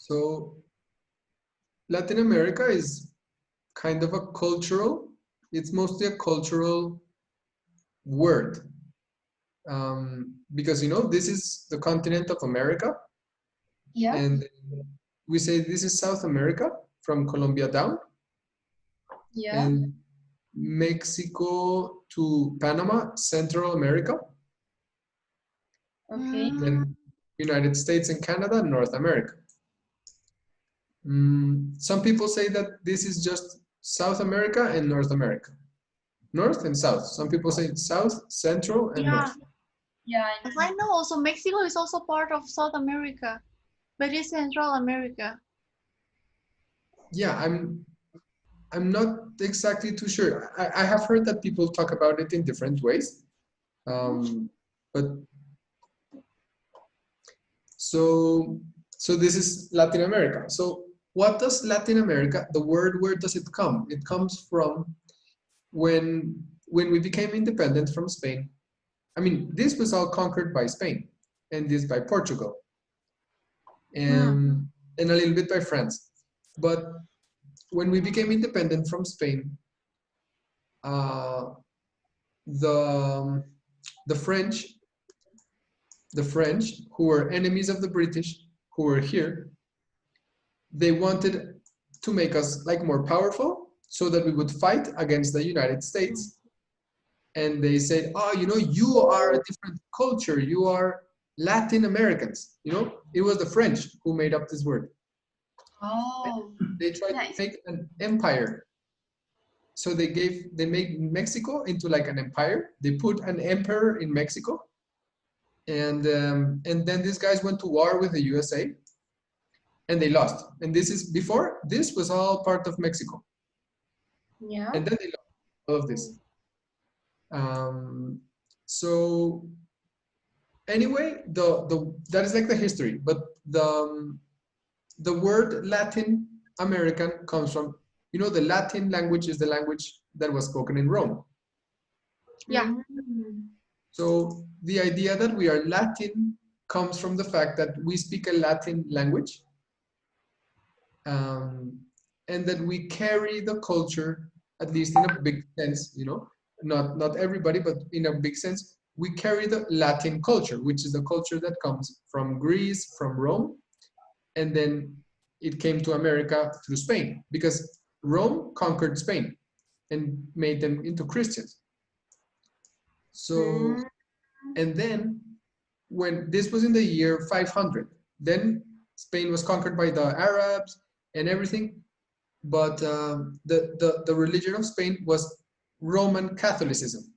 So Latin America is kind of a cultural, it's mostly a cultural word. Because, you know, this is the continent of America. Yeah. And we say this is South America from Colombia down. Yeah. And Mexico to Panama, Central America. Okay. Then United States and Canada, North America. Some people say that this is just South America and North America. North and South. Some people say South, Central, and Yeah. North. Yeah. As I know, also Mexico is also part of South America, but it's Central America. Yeah, I'm not exactly too sure. I have heard that people talk about it in different ways. But so this is Latin America. So what does Latin America, the word, where does it come? It comes from when we became independent from Spain. I mean, this was all conquered by Spain, and this by Portugal, and a little bit by France. But when we became independent from Spain, uh, the the French, who were enemies of the British, who were here, they wanted to make us like more powerful so that we would fight against the United States. And they said, oh, you know, you are a different culture. You are Latin Americans. You know, it was the French who made up this word. Oh. They tried to make an empire. So they made Mexico into like an empire. They put an emperor in Mexico. And then these guys went to war with the USA and they lost. And this was all part of Mexico. Yeah. And then they lost all of this. So anyway, that is like the history, but the word Latin American comes from, you know, the Latin language is the language that was spoken in Rome. Yeah. So the idea that we are Latin comes from the fact that we speak a Latin language, and that we carry the culture, at least in a big sense, you know, not everybody, but in a big sense, we carry the Latin culture, which is the culture that comes from Greece, from Rome, and then it came to America through Spain, because Rome conquered Spain and made them into Christians. So, and then when this was in the year 500, then Spain was conquered by the Arabs and everything, but the religion of Spain was Roman Catholicism.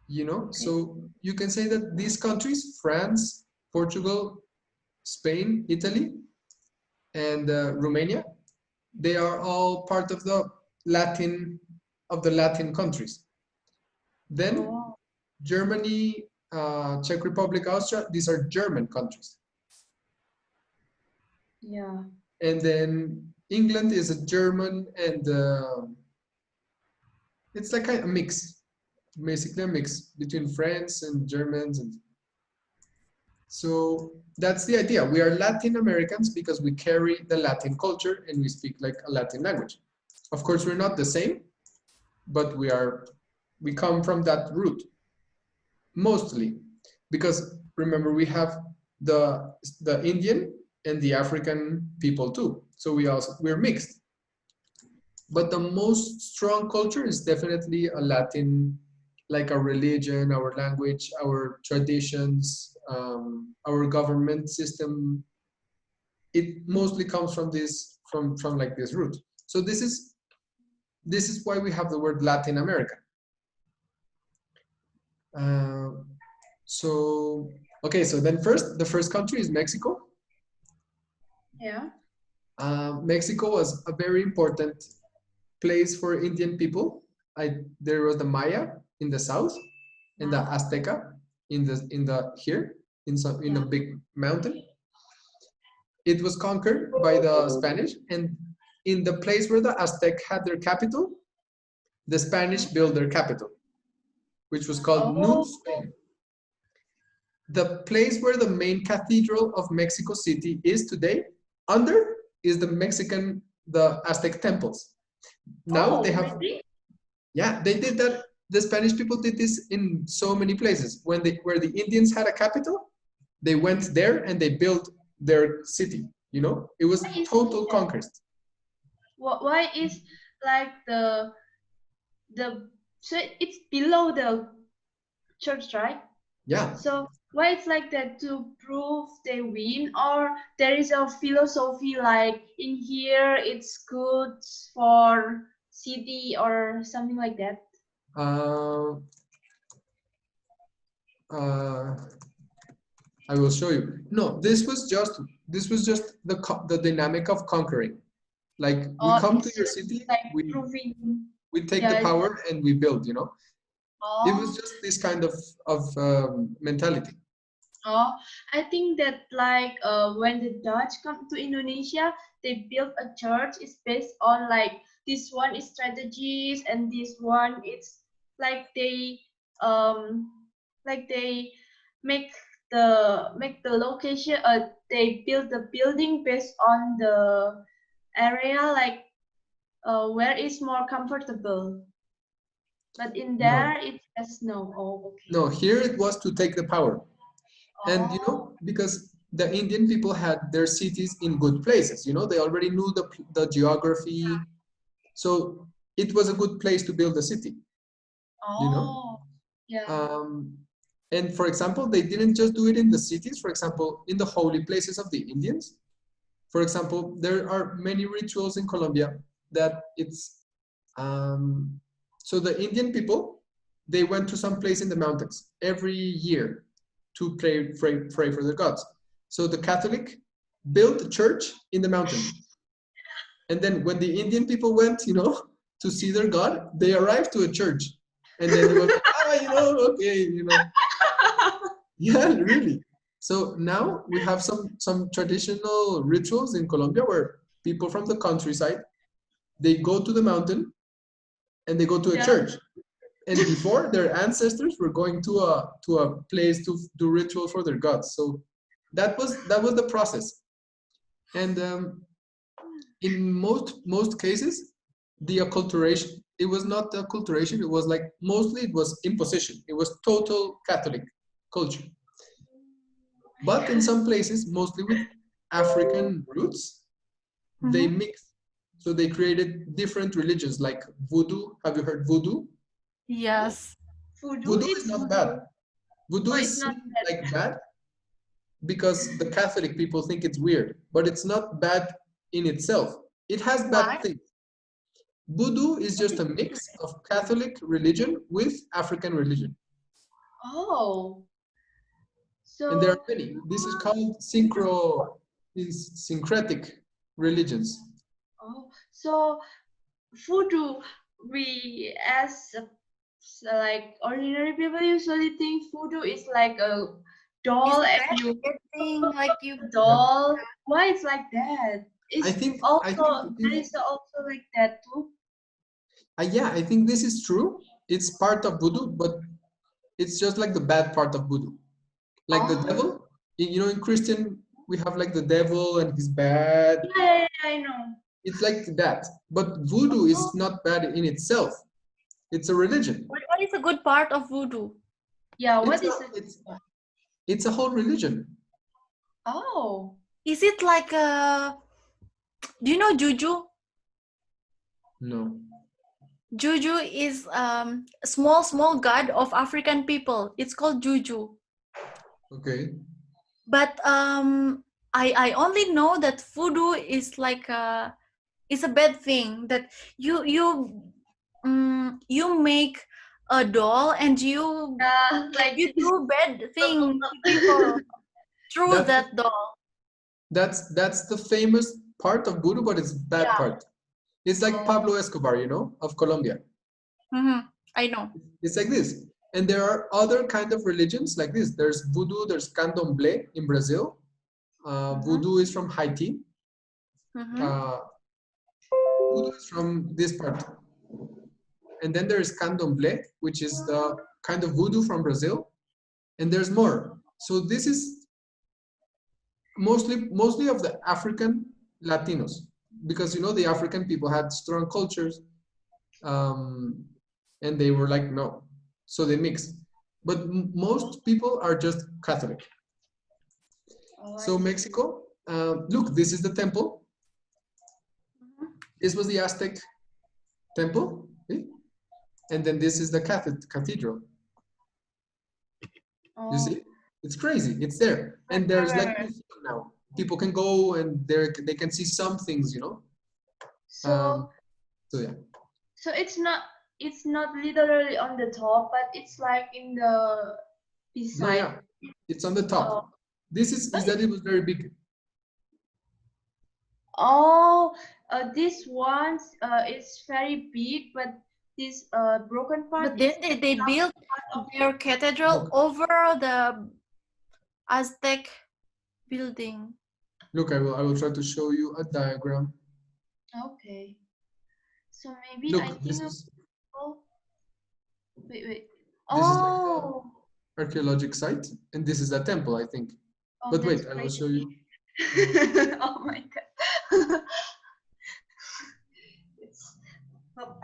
You know, so you can say that these countries, France, Portugal, Spain, Italy, and Romania, they are all part of the Latin countries. Then Germany, Czech Republic, Austria, these are German countries. Yeah. And then England is a German, and it's like a mix, basically a mix between France and Germans. And so that's the idea. We are Latin Americans because we carry the Latin culture and we speak like a Latin language. Of course, we're not the same, but we come from that root, mostly, because remember, we have the Indian and the African people too. So we're mixed. But the most strong culture is definitely a Latin, like our religion, our language, our traditions, our government system. It mostly comes from this, from like this root. So this is why we have the word Latin America. So okay, so then the first country is Mexico. Yeah. Mexico was a very important place for Indian people. There was the Maya in the south, and the Azteca in a big mountain. It was conquered by the Spanish, and in the place where the Aztec had their capital, the Spanish built their capital, which was called New Spain. the place where the main cathedral of Mexico City is today, under is the Aztec temples. Now they have, really? yeah, they did that. The Spanish people did this in so many places. Where the Indians had a capital, they went there and they built their city. You know, it was total conquest. Why is like so it's below the church, right? Yeah. So why it's like that, to prove they win, or there is a philosophy like in here it's good for city or something like that? Uh, I will show you. No, this was just the dynamic of conquering. Like we come to your city, like we proving. take the power and we build. You know, Oh. it was just this kind of mentality. Oh, I think that like when the Dutch come to Indonesia, they built a church. It's based on like this one is strategies and this one it's like they make the location. They build the building based on the area, like where is more comfortable. But in there, it says no. Oh, okay. No, here it was to take the power. And you know, because the Indian people had their cities in good places, you know, they already knew the geography. So it was a good place to build a city. You know? Yeah. And for example, they didn't just do it in the cities, for example, in the holy places of the Indians. For example, there are many rituals in Colombia that it's, so the Indian people, they went to some place in the mountains every year to pray for their gods. So the Catholic built a church in the mountain. And then when the Indian people went, you know, to see their God, they arrived to a church. And then it was like, you know, okay, you know. Yeah, really. So now we have some traditional rituals in Colombia where people from the countryside, they go to the mountain and they go to a church. And before, their ancestors were going to a place to do ritual for their gods. So that was the process. And in most cases, the acculturation, it was not the acculturation, it was like mostly it was imposition. It was total Catholic culture. But in some places, mostly with African roots, they mixed. So they created different religions like voodoo. Have you heard voodoo? Yes. Voodoo is not bad. Voodoo is not like bad because the Catholic people think it's weird, but it's not bad in itself. It has bad things. Voodoo is just a mix of Catholic religion with African religion. Oh. So, and there are many. This is called syncretic religions. Oh, so voodoo, we as like ordinary people usually think voodoo is like a doll and you like you doll. Why it's like that? I think there is also like that too. Yeah, I think this is true. It's part of voodoo, but it's just like the bad part of voodoo. Like the devil, you know, in Christian, we have like the devil and he's bad. Yeah, I know. It's like that. But voodoo is not bad in itself. It's a religion. What is a good part of voodoo? Yeah, it's a whole religion. Oh. Is it like a, do you know Juju? No. Juju is small god of African people. It's called Juju. Okay. But I only know that voodoo is like it's a bad thing, that you make a doll and you do bad thing to people through that doll. That's the famous part of voodoo, but it's bad part. It's like Pablo Escobar, you know, of Colombia. I know. It's like this. And there are other kind of religions like this. There's voodoo, there's candomblé in Brazil. Voodoo is from Haiti. Voodoo is from this part. And then there's candomblé, which is the kind of voodoo from Brazil. And there's more. So this is mostly of the African Latinos, because you know the African people had strong cultures, and they were like no, so they mix. But most people are just Catholic. Oh, So I see. Mexico, look, this is the temple. This was the Aztec temple, okay? And then this is the cathedral. You Oh, see, it's crazy. It's there, and there's like museum now. People can go and they can see some things, you know. so So yeah. so it's not literally on the top, but it's like in the No, beside. yeah, it's on the Oh, top. This is that it was very big. oh, this one is very big, but this broken part But then is they built part of their cathedral Look. over the Aztec building. Look, I will try to show you a diagram. Okay. So maybe Look, I this think is oh wait. this is like the Oh, archaeological site, and this is a temple, I think. oh, But that's wait, I will crazy. show you. Oh my god. It's oh.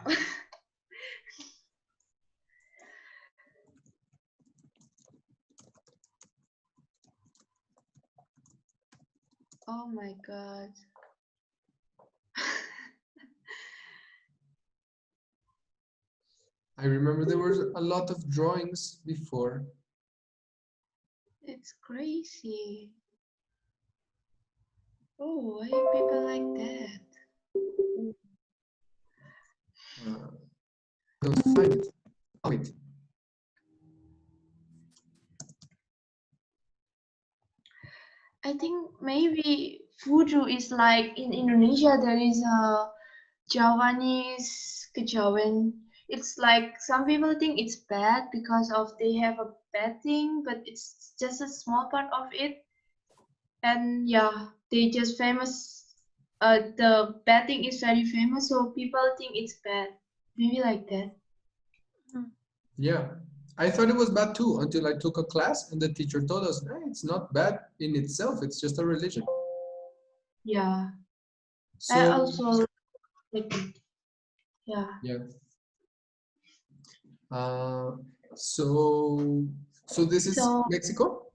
Oh my god. I remember there was a lot of drawings before. It's crazy. Oh, why are people like that? Don't find it. Oh, wait. I think maybe voodoo is like in Indonesia there is a Javanese kejawen. It's like some people think it's bad because of they have a bad thing, but it's just a small part of it. And yeah, they just famous. The bad thing is very famous, so people think it's bad. Maybe like that. Yeah, I thought it was bad too until I took a class and the teacher told us, hey, it's not bad in itself. It's just a religion. Yeah, I So also like it. Yeah. yeah. Uh, so this is So Mexico,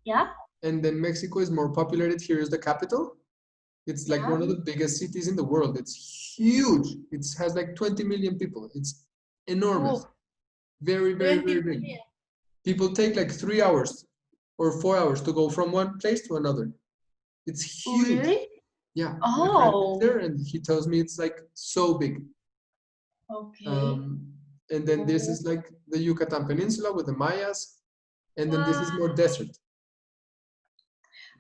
yeah, and then Mexico is more populated. Here is the capital. It's like yeah. one of the biggest cities in the world. It's huge. It has like 20 million people. It's enormous. Oh, Very, very, 20 very big. million. People take like 3 hours or 4 hours to go from one place to another. It's Oh, huge. really? Yeah, my friend lives Oh, there and he tells me it's like so big. okay. And then this Oh, is like the Yucatan Peninsula with the Mayas, and then this is wow. more desert.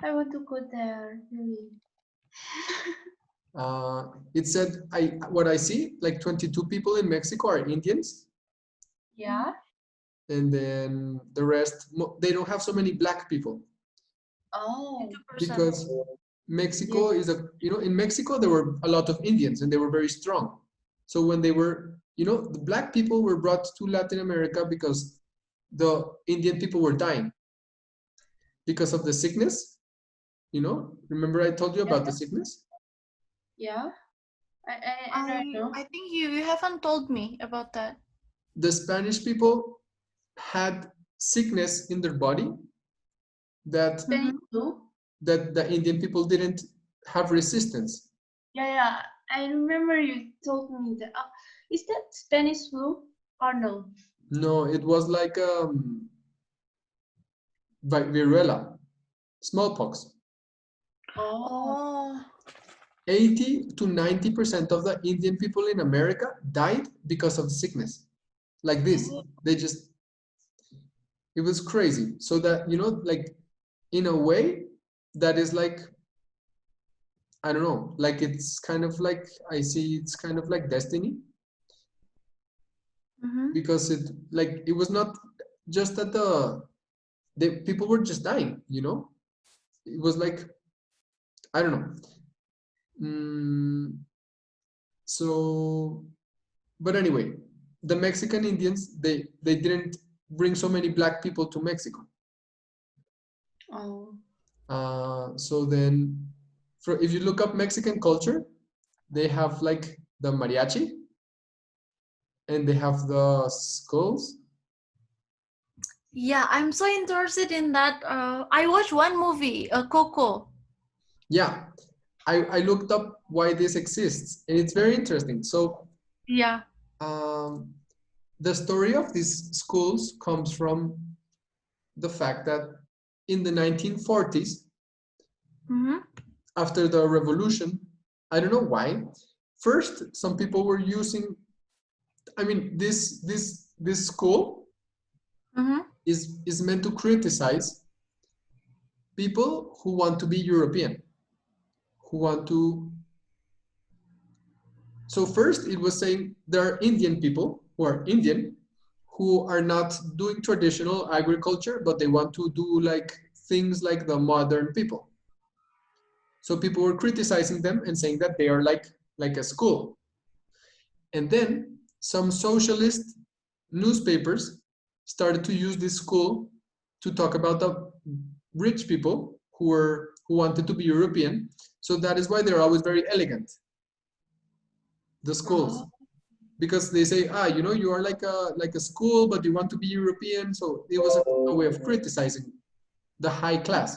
I want to go there, really. It said what I see, like 22 people in Mexico are Indians, Yeah. and then the rest they don't have so many black people Oh, 2%. because Mexico is a, you know, in Mexico there were a lot of Indians and they were very strong. So when they were, you know, the black people were brought to Latin America because the Indian people were dying because of the sickness, you know. Remember I told you about the sickness? yeah. I don't know. I think you haven't told me about that. The Spanish people had sickness in their body that Spanish flu? that the Indian people didn't have resistance. Yeah. I remember you told me that. Is that Spanish flu or no? No, it was like viruela, smallpox. Oh, Oh, 80 to 90% of the Indian people in America died because of sickness. Like this. They just, it was crazy. So that, you know, like in a way, that is like, I don't know, like it's kind of like, I see it's kind of like destiny, because it was not just that the people were just dying, you know? It was like, I don't know. So, but anyway, the Mexican Indians, they didn't bring so many black people to Mexico. Oh. So then, if you look up Mexican culture, they have like the mariachi, and they have the skulls. Yeah, I'm so interested in that. I watched one movie, Coco. Yeah, I looked up why this exists, and it's very interesting. So Yeah. the story of these schools comes from the fact that in the 1940s, Mm-hmm. after the revolution, I don't know why, first some people were using, I mean, this school Mm-hmm. is meant to criticize people who want to be European, who want to. So first it was saying there are Indian people who are Indian who are not doing traditional agriculture, but they want to do like things like the modern people. So people were criticizing them and saying that they are like a school. And then some socialist newspapers started to use this school to talk about the rich people who wanted to be European. So that is why they're always very elegant, the schools. Oh. Because they say, you know, you are like a school, but you want to be European. So it was a way of criticizing the high class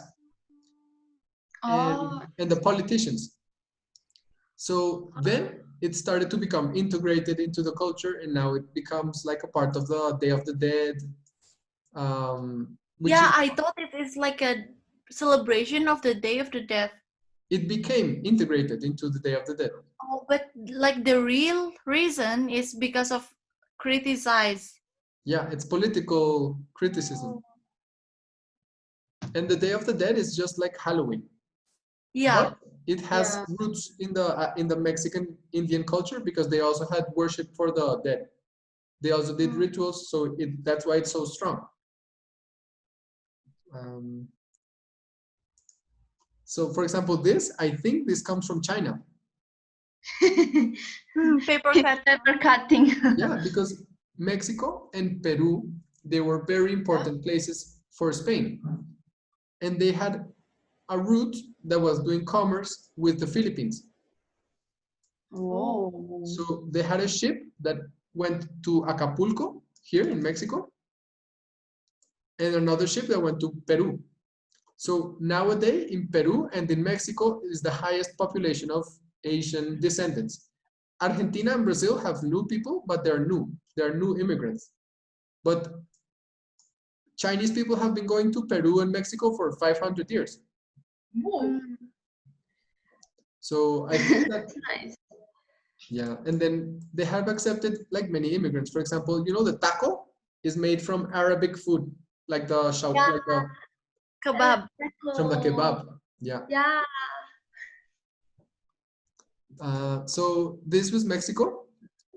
Oh. and the politicians. So then it started to become integrated into the culture, and now it becomes like a part of the Day of the Dead, which Yeah, is, I thought it is like a celebration of the Day of the Dead. it became integrated into the Day of the Dead. Oh, but like the real reason is because of criticize. Yeah, it's political criticism. And the Day of the Dead is just like Halloween. Yeah. But it has Yeah. roots in the Mexican Indian culture because they also had worship for the dead. They also did rituals, so that's why it's so strong. So, for example, I think this comes from China. Paper cut. Paper cutting. Yeah, because Mexico and Peru, they were very important places for Spain, and they had a route that was doing commerce with the Philippines. Oh. So they had a ship that went to Acapulco here in Mexico, and another ship that went to Peru. So nowadays in Peru and in Mexico is the highest population of Asian descendants. Argentina and Brazil have new people, but they're new. They're new immigrants. But Chinese people have been going to Peru and Mexico for 500 years. So I think that, Nice. yeah, and then they have accepted like many immigrants. For example, you know, the taco is made from Arabic food, like the Yeah. like the, Kebab. from the kebab. Yeah. Yeah. So this was Mexico.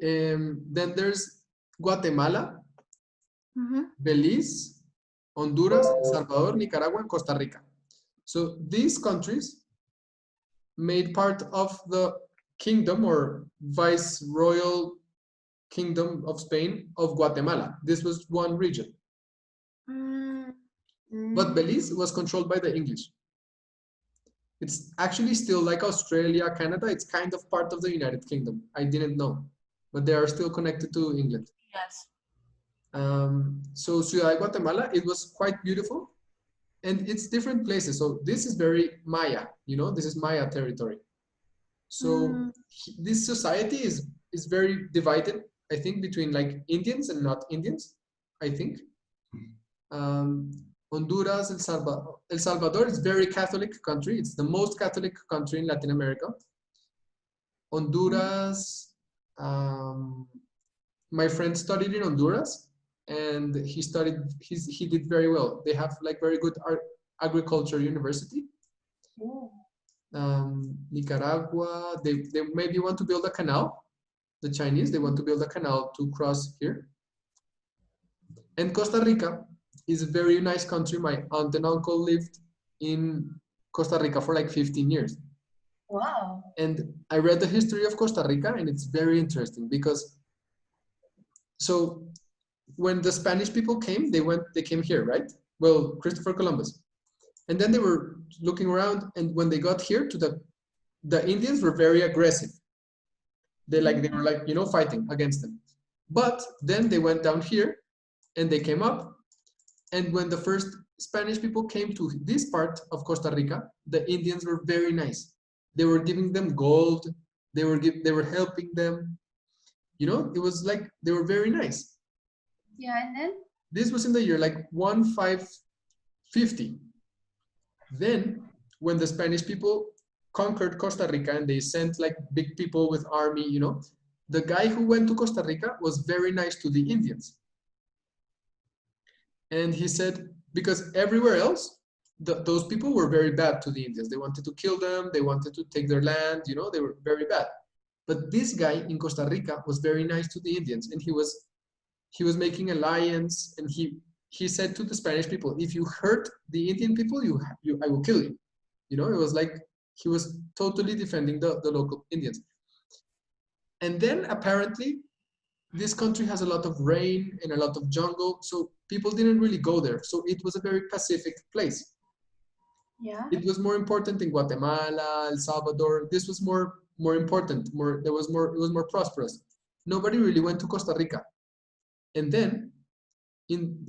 Then there's Guatemala, Belize, Honduras, El Salvador, Nicaragua, and Costa Rica. So these countries made part of the kingdom or viceroyal kingdom of Spain of Guatemala. This was one region. But Belize was controlled by the English. It's actually still like Australia, Canada. It's kind of part of the United Kingdom. I didn't know, but they are still connected to England. Yes. So Ciudad de Guatemala, it was quite beautiful, and it's different places. So this is very Maya, you know, this is Maya territory. So this society is very divided, I think, between like Indians and not Indians, I think. Honduras, El Salvador is very Catholic country. It's the most Catholic country in Latin America. Honduras, my friend studied in Honduras, and he did very well. They have like very good agriculture university. Nicaragua, they maybe want to build a canal. The Chinese, they want to build a canal to cross here. And Costa Rica is a very nice country. My aunt and uncle lived in Costa Rica for like 15 years. Wow. And I read the history of Costa Rica, and it's very interesting because, so when the Spanish people came, they came here, right? Well, Christopher Columbus. And then they were looking around, and when they got here to the Indians were very aggressive. They were like, you know, fighting against them. But then they went down here and they came up. And when the first Spanish people came to this part of Costa Rica, the Indians were very nice. They were giving them gold. They were helping them. You know, it was like they were very nice. Yeah, and then? This was in the year like 1550. Then when the Spanish people conquered Costa Rica and they sent like big people with army, you know, the guy who went to Costa Rica was very nice to the Indians. And he said, because everywhere else, those people were very bad to the Indians. They wanted to kill them. They wanted to take their land, you know, they were very bad. But this guy in Costa Rica was very nice to the Indians, and he was making alliance, and he said to the Spanish people, if you hurt the Indian people, I will kill you. You know, it was like he was totally defending the local Indians. And then apparently this country has a lot of rain and a lot of jungle, so people didn't really go there. So it was a very pacific place. Yeah. It was more important in Guatemala, El Salvador. This was more important. It was more prosperous. Nobody really went to Costa Rica. And then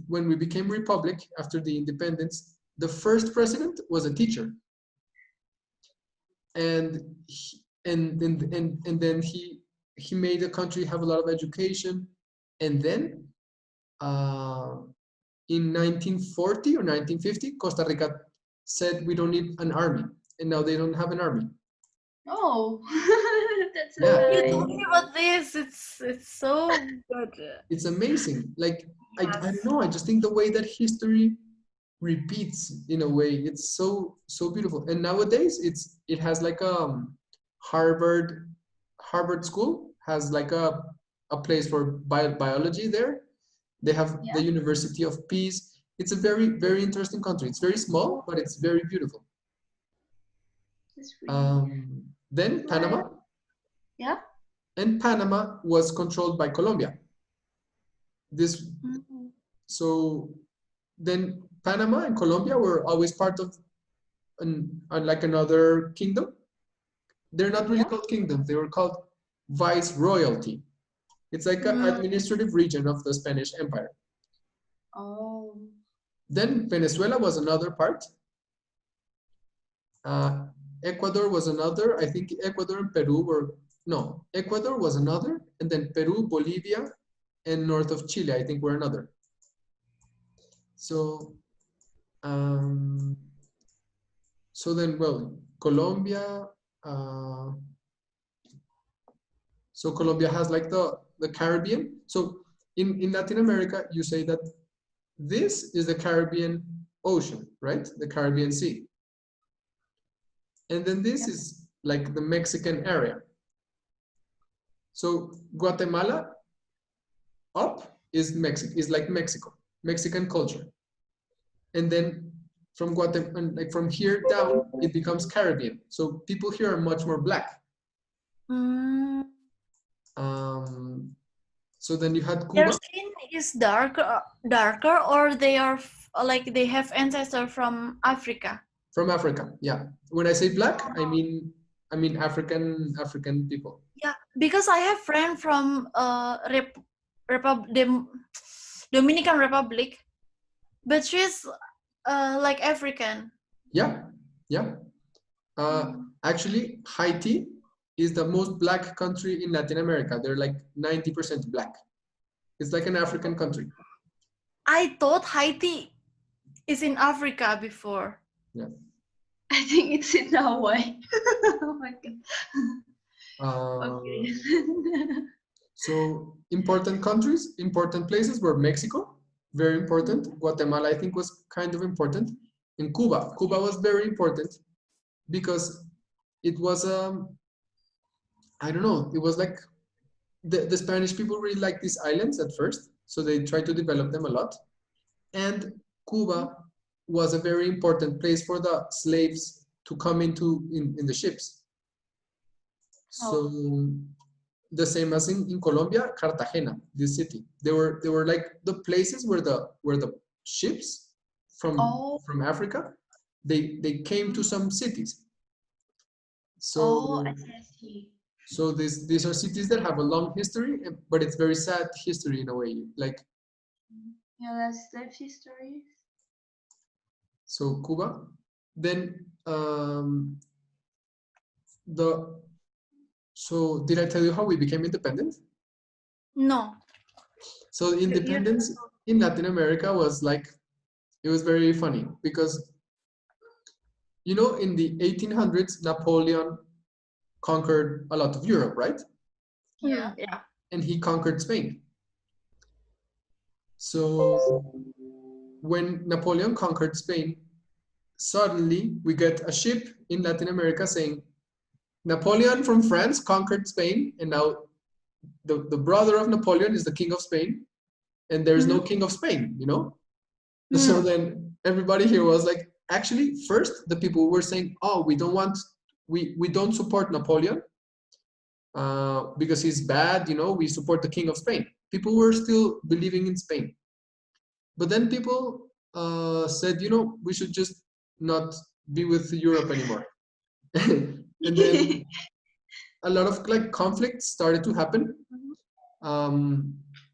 when we became republic after the independence, the first president was a teacher. And then he made the country have a lot of education. And then in 1940 or 1950, Costa Rica said we don't need an army, and now they don't have an army. Oh, that's Yeah. You nice. told me about this. It's so good. It's amazing. Like I Yes. don't know. I just think the way that history repeats in a way, it's so beautiful. And nowadays, it has like Harvard School has like a place for biology there. They have the University of Peace. It's a very interesting country. It's very small, but it's very beautiful. That's really Then Panama. Yeah. And Panama was controlled by Colombia. So then Panama and Colombia were always part of like another kingdom. They're not really called kingdoms. They were called viceroyalty. It's like an administrative region of the Spanish Empire. Oh. Then Venezuela was another part. Ecuador was another. I think Ecuador and Peru were, no, Ecuador was another. And then Peru, Bolivia, and north of Chile, I think were another. So, so then, well, Colombia, so Colombia has like the Caribbean. So in Latin America, you say that this is the Caribbean Ocean, right? The Caribbean Sea. And then this is like the Mexican area. So Guatemala up is like Mexico, Mexican culture. And then from Guatemala, like from here down, it becomes Caribbean. So people here are much more black. So then you had Cuba. Their skin is darker, or they are like they have ancestors from Africa. From Africa, yeah. When I say black, I mean African people. Yeah, because I have friend from Dominican Republic, but she's like African. Yeah. Actually, Haiti is the most black country in Latin America. They're like 90% black. It's like an African country. I thought Haiti is in Africa before. Yeah. I think it's in Hawaii. Oh my god. Okay. So important countries, important places were Mexico, very important. Guatemala, I think, was kind of important. And Cuba. Cuba was very important because it was I don't know, it was like the Spanish people really liked these islands at first, so they tried to develop them a lot. And Cuba was a very important place for the slaves to come into in the ships. So the same as in Colombia, Cartagena, this city. They were like the places where the ships from Africa they came to some cities. Oh, So I see. so these are cities that have a long history, but it's very sad history in a way. Like, Yeah, that's life history. so Cuba, then so did I tell you how we became independent? No. So You independence in Latin America was like, it was very funny because, you know, in the 1800s, Napoleon conquered a lot of Europe, right? Yeah. Yeah. And he conquered Spain. So when Napoleon conquered Spain, suddenly we get a ship in Latin America saying, Napoleon from France conquered Spain, and now the brother of Napoleon is the king of Spain, and there's no king of Spain, you know? So then everybody here was like, actually, first the people were saying, oh, we don't support Napoleon because he's bad, you know, we support the king of Spain. People were still believing in Spain. But then people said, you know, we should just not be with Europe anymore. And then a lot of like conflicts started to happen.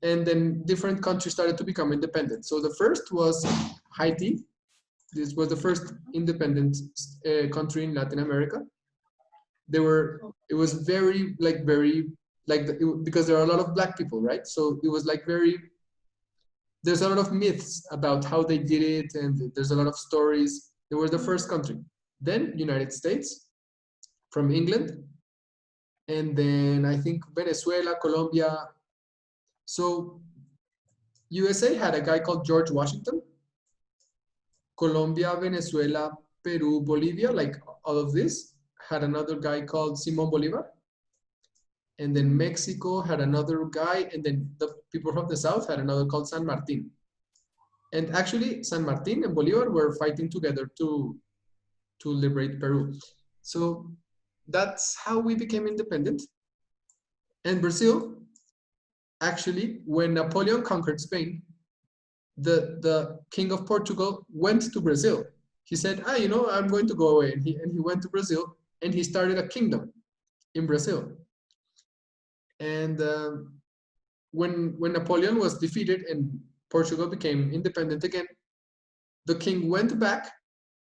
And then different countries started to become independent. So the first was Haiti. This was the first independent country in Latin America. It was very, because there are a lot of black people, right? So it was like there's a lot of myths about how they did it, and there's a lot of stories. It was the first country. Then United States, from England, and then I think Venezuela, Colombia. So USA had a guy called George Washington. Colombia, Venezuela, Peru, Bolivia, like all of this, had another guy called Simon Bolivar. And then Mexico had another guy, and then the people from the south had another called San Martin. And actually, San Martin and Bolivar were fighting together to liberate Peru. So that's how we became independent. And Brazil, actually, when Napoleon conquered Spain, the king of Portugal went to Brazil. He said, you know, I'm going to go away. And he went to Brazil, and he started a kingdom in Brazil. And when Napoleon was defeated and Portugal became independent again, the king went back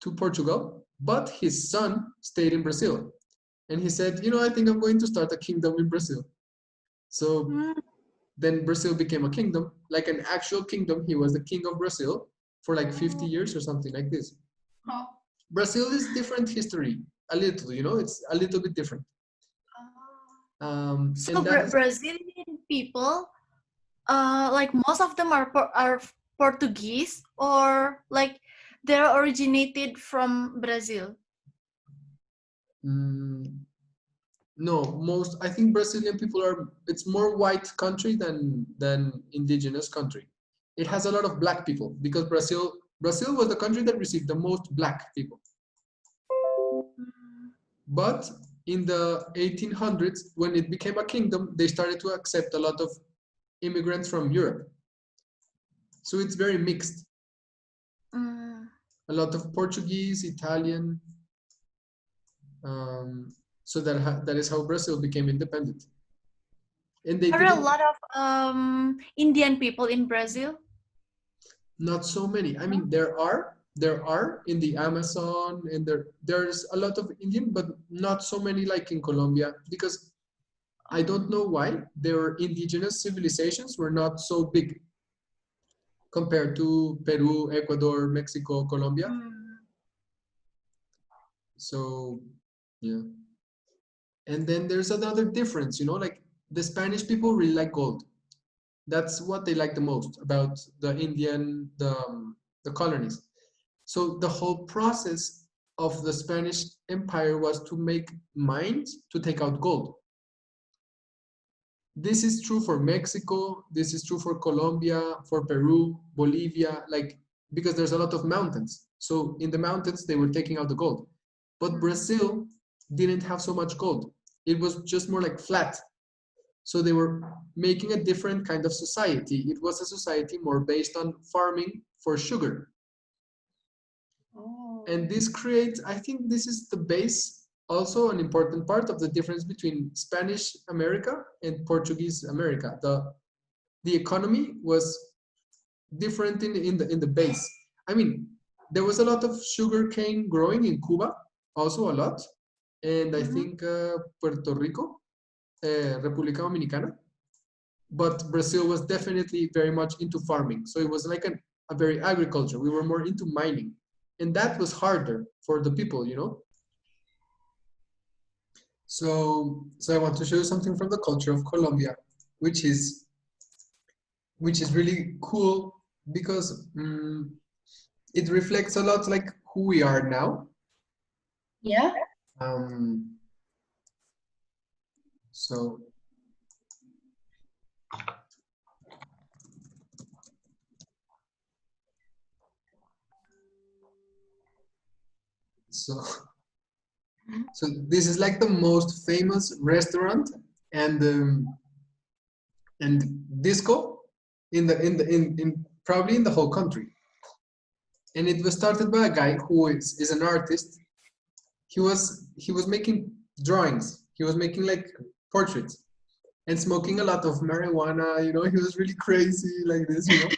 to Portugal, but his son stayed in Brazil. And he said, you know, I think I'm going to start a kingdom in Brazil. So then Brazil became a kingdom, like an actual kingdom. He was the king of Brazil for like 50 years or something like this. Oh. Brazil is different history, a little, you know, it's a little bit different. So Brazilian people, like most of them are Portuguese, or like they're originated from Brazil. No, I think Brazilian people it's more white country than indigenous country. It has a lot of black people because Brazil was the country that received the most black people. But in the 1800s, when it became a kingdom, they started to accept a lot of immigrants from Europe. So it's very mixed. A lot of Portuguese, Italian. So that is how Brazil became independent. And they are a lot of Indian people in Brazil? Not so many. I mean, there are in the Amazon, and there's a lot of Indian, but not so many like in Colombia, because I don't know why their indigenous civilizations were not so big compared to Peru, Ecuador, Mexico, Colombia. So, yeah. And then there's another difference, you know, like the Spanish people really like gold. That's what they like the most about the Indian, the colonies. So the whole process of the Spanish Empire was to make mines to take out gold. This is true for Mexico, this is true for Colombia, for Peru, Bolivia, like, because there's a lot of mountains. So in the mountains, they were taking out the gold. But Brazil didn't have so much gold. It was just more like flat. So they were making a different kind of society. It was a society more based on farming for sugar. and this creates, I think this is the base, also an important part of the difference between Spanish America and Portuguese America. The economy was different in the base. I mean, there was a lot of sugar cane growing in Cuba, also a lot, and I think Puerto Rico, República Dominicana, but Brazil was definitely very much into farming. So it was like a very agriculture. We were more into mining, and that was harder for the people, you know. So I want to show you something from the culture of Colombia, which is really cool because it reflects a lot like who we are now. Yeah. So this is like the most famous restaurant and disco in probably in the whole country. And it was started by a guy who is an artist. He was making drawings. He was making like portraits and smoking a lot of marijuana, you know. He was really crazy like this, you know.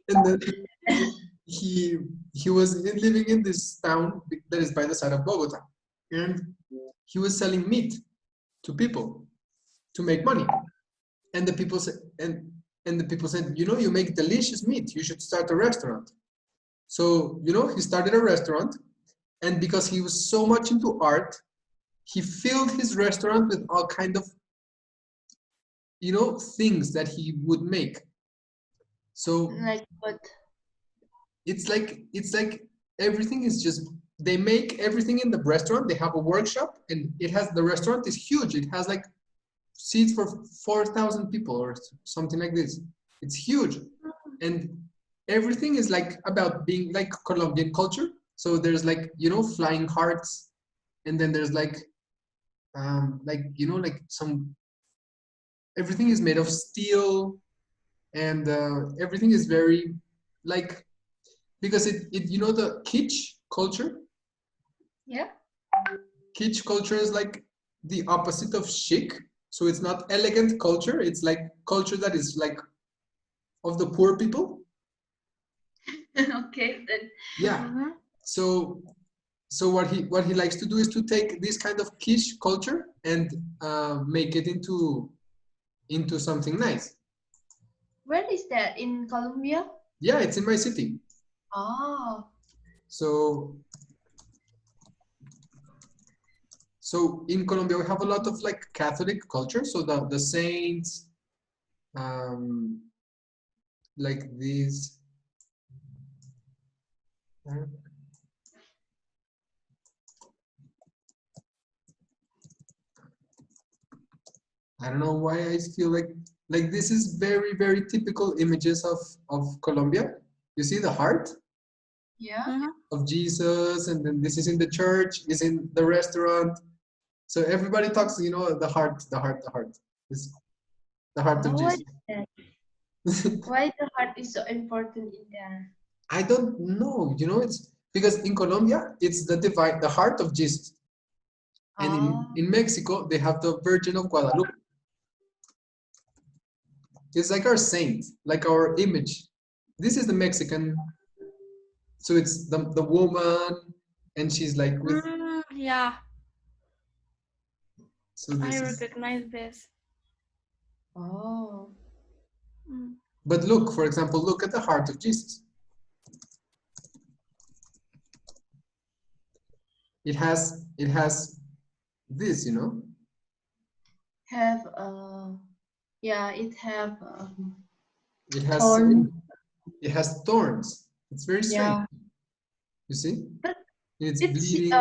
And then he was living in this town that is by the side of Bogota, and he was selling meat to people to make money. And the people said, and the people said, you know, you make delicious meat. You should start a restaurant. So, you know, he started a restaurant, and because he was so much into art, he filled his restaurant with all kind of, you know, things that he would make. So like what? It's like everything is just, they make everything in the restaurant. They have a workshop, and it has, the restaurant is huge. It has like seats for 4,000 people or something like this. It's huge, and everything is like about being like Colombian culture. So there's like, you know, flying hearts, and then there's like you know, like some, everything is made of steel, and everything is very like, because it you know, the kitsch culture. Yeah. Kitsch culture is like the opposite of chic. So it's not elegant culture. It's like culture that is like of the poor people. Okay then. Yeah. So what he likes to do is to take this kind of kitsch culture and make it into something nice. Where is that, in Colombia? Yeah, it's in my city. Oh. So in Colombia we have a lot of like Catholic culture. So the saints, like these. I don't know why I feel like this is very, very typical images of Colombia. You see the heart? Yeah. Of Jesus, and then this is in the church, is in the restaurant. So everybody talks, you know, the heart. It's the heart of Jesus. Why the heart is so important in there? I don't know, you know, it's because in Colombia, it's the heart of Jesus. And in Mexico, they have the Virgin of Guadalupe. It's like our saint, like our image. This is the Mexican. So it's the woman, and she's like with. Yeah. So this I recognize this. Oh. But look, for example, look at the heart of Jesus. It has this, you know. Have yeah, it have it has thorn. It has thorns. It's very strange. Yeah. You see? But it's bleeding.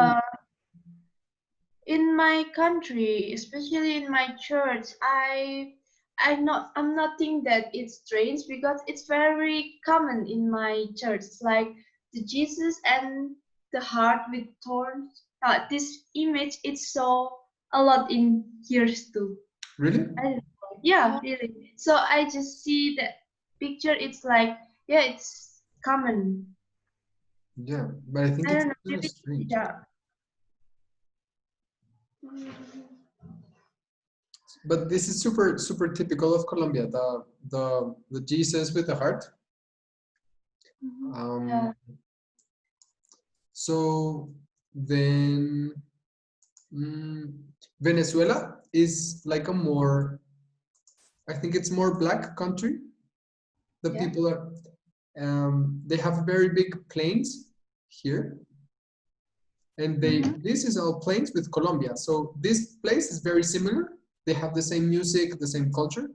In my country, especially in my church, I'm not think that it's strange because it's very common in my church. It's like the Jesus and the heart with thorns. This image it's so a lot in here too. Really? Yeah, really. So I just see the picture. It's like, yeah, it's common. Yeah, but I think I it's don't know. kind of Maybe strange. yeah. But this is super typical of Colombia. The Jesus with the heart. Yeah. So then Venezuela is like a more, I think it's more black country. The Yeah. people are, they have very big plains here. And this is all plains with Colombia. So this place is very similar. They have the same music, the same culture.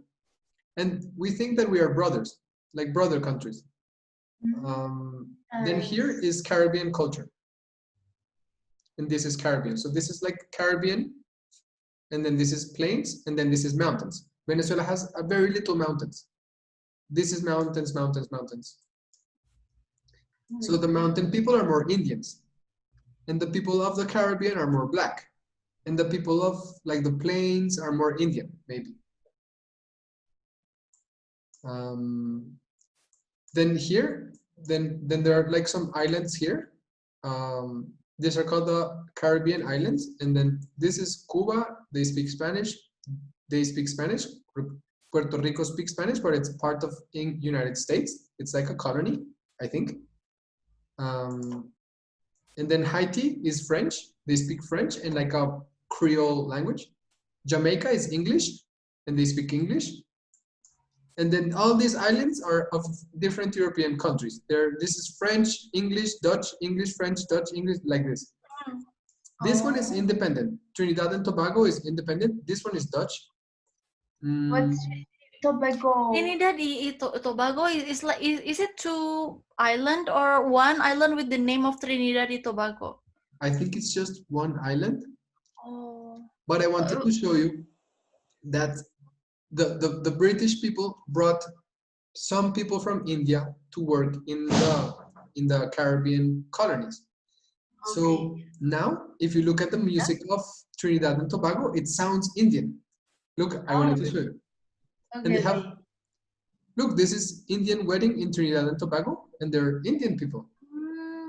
And we think that we are brothers, like brother countries. Then here is Caribbean culture. And this is Caribbean. So this is like Caribbean, and then this is plains, and then this is mountains. Venezuela has a very little mountains. This is mountains, mountains, mountains. So the mountain people are more Indians, and the people of the Caribbean are more black, and the people of like the plains are more Indian, maybe. Then here, then there are like some islands here. These are called the Caribbean islands, and then this is Cuba. They speak Spanish. They speak Spanish. Puerto Rico speaks Spanish, but it's part of the United States. It's like a colony, I think. And then Haiti is French. They speak French and like a Creole language. Jamaica is English, and they speak English. And then all these islands are of different European countries. This is French, English, Dutch, English, French, Dutch, English, like this. This one is independent. Trinidad and Tobago is independent. This one is Dutch. What's Tobago? Trinidad Tobago is like is it two island or one island with the name of Trinidad and Tobago? I think it's just one island. Oh. But I wanted to show you that the British people brought some people from India to work in the Caribbean colonies. Okay. So now, if you look at the music of Trinidad and Tobago, it sounds Indian. Look, I wanted to show you. Okay. And they have, look, this is Indian wedding in Trinidad and Tobago, and they're Indian people.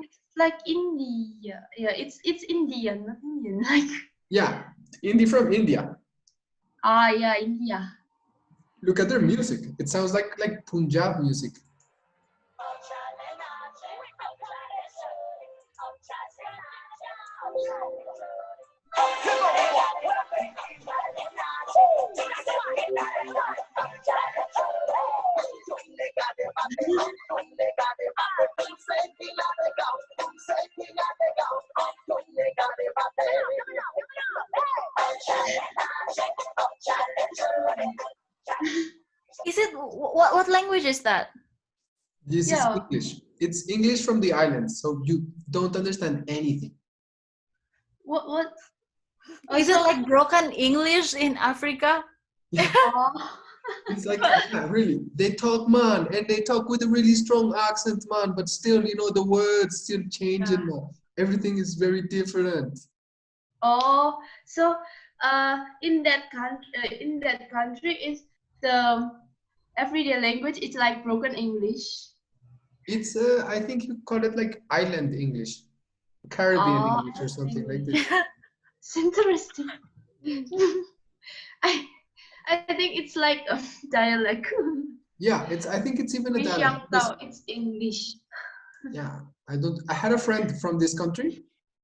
It's like India. Yeah, it's Indian, not Indian. Like. Yeah, indie from India. Ah, yeah, India. Look at their music. It sounds like Punjab music. Is it what language is that? This is English. It's English from the islands, so you don't understand anything. What? Is it like broken English in Africa? Yeah. It's like, yeah, really. They talk, man, and they talk with a really strong accent, man, but still, you know, the words still changing, man. Everything is very different. Oh, so in that country is the everyday language is like broken English. It's I think you call it like island English, Caribbean English or something like this. It's interesting. I think it's like a dialect. Yeah, I think it's even a dialect. It's English. Yeah, I had a friend from this country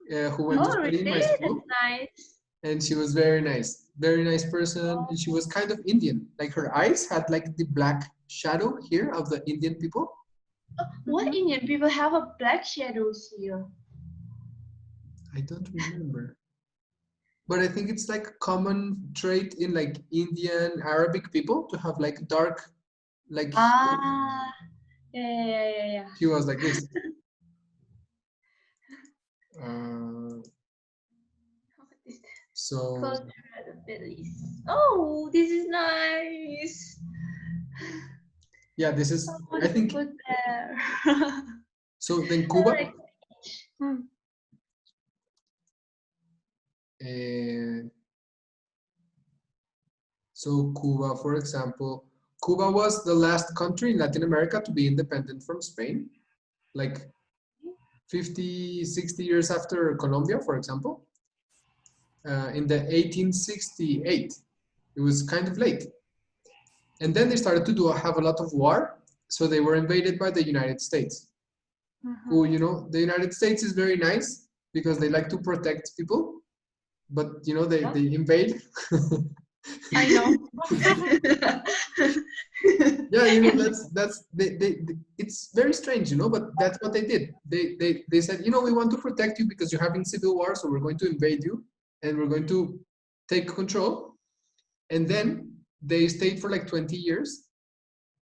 who went to study in my school. That's nice. And she was very nice person, and she was kind of Indian. Like her eyes had like the black shadow here of the Indian people. What Indian people have a black shadows here? I don't remember. But I think it's like a common trait in like Indian, Arabic people to have like dark, like. Yeah. He was like this. So. Oh, this is nice. Yeah, this is. I think. There. So then Cuba. So Cuba, for example, Cuba was the last country in Latin America to be independent from Spain, like 50, 60 years after Colombia, for example, in the 1868. It was kind of late. And then they started to have a lot of war. So they were invaded by the United States. Who, you know, the United States is very nice because they like to protect people, but you know, they invade. I know. Yeah, you know, it's very strange, you know, but that's what they did. They said, you know, we want to protect you because you're having civil war, so we're going to invade you and we're going to take control. And then they stayed for like 20 years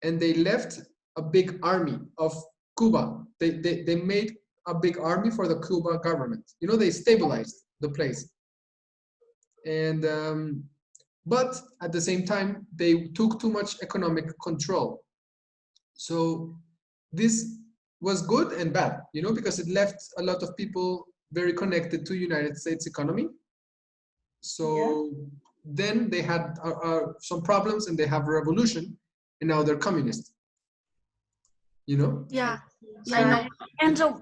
and they left a big army of Cuba. They made a big army for the Cuba government. You know, they stabilized the place. And but at the same time, they took too much economic control. So this was good and bad, you know, because it left a lot of people very connected to United States economy. So then they had some problems and they have a revolution and now they're communist, you know? Yeah, I know. And so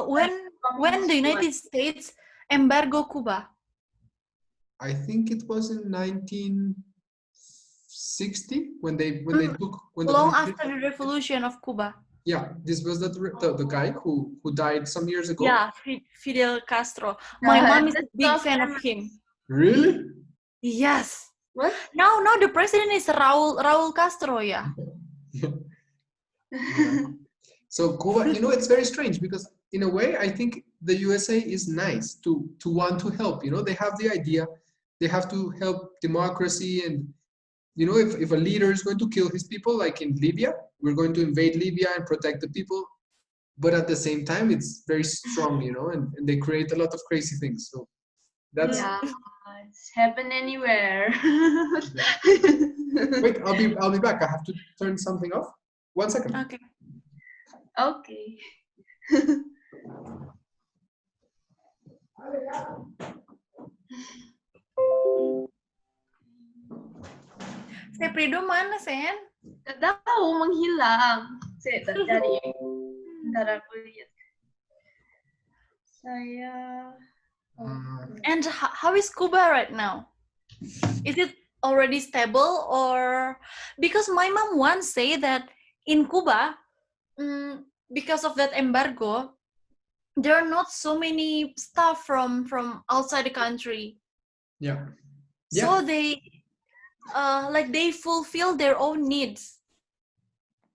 when the United States embargo Cuba? I think it was in 1960 when they took long after the revolution of Cuba. Yeah, this was the guy who died some years ago. Yeah, Fidel Castro. My mom is a big fan of him. Really? Yes. What? Now the president is Raul Castro, yeah. Yeah. So Cuba, you know, it's very strange because in a way, I think the USA is nice to want to help. You know, they have the idea, they have to help democracy, and you know, if a leader is going to kill his people, like in Libya, we're going to invade Libya and protect the people. But at the same time, it's very strong, you know, and they create a lot of crazy things. So that's it's happen anywhere. Wait, I'll be back. I have to turn something off. 1 second. Okay. Okay. Seprido mana, Sen? Gak tahu, menghilang. Saya tak cari. Ntar aku lihat. Saya. And how is Cuba right now? Is it already stable, or because my mom once said that in Cuba, because of that embargo, there are not so many stuff from outside the country. Yeah. So they they fulfill their own needs.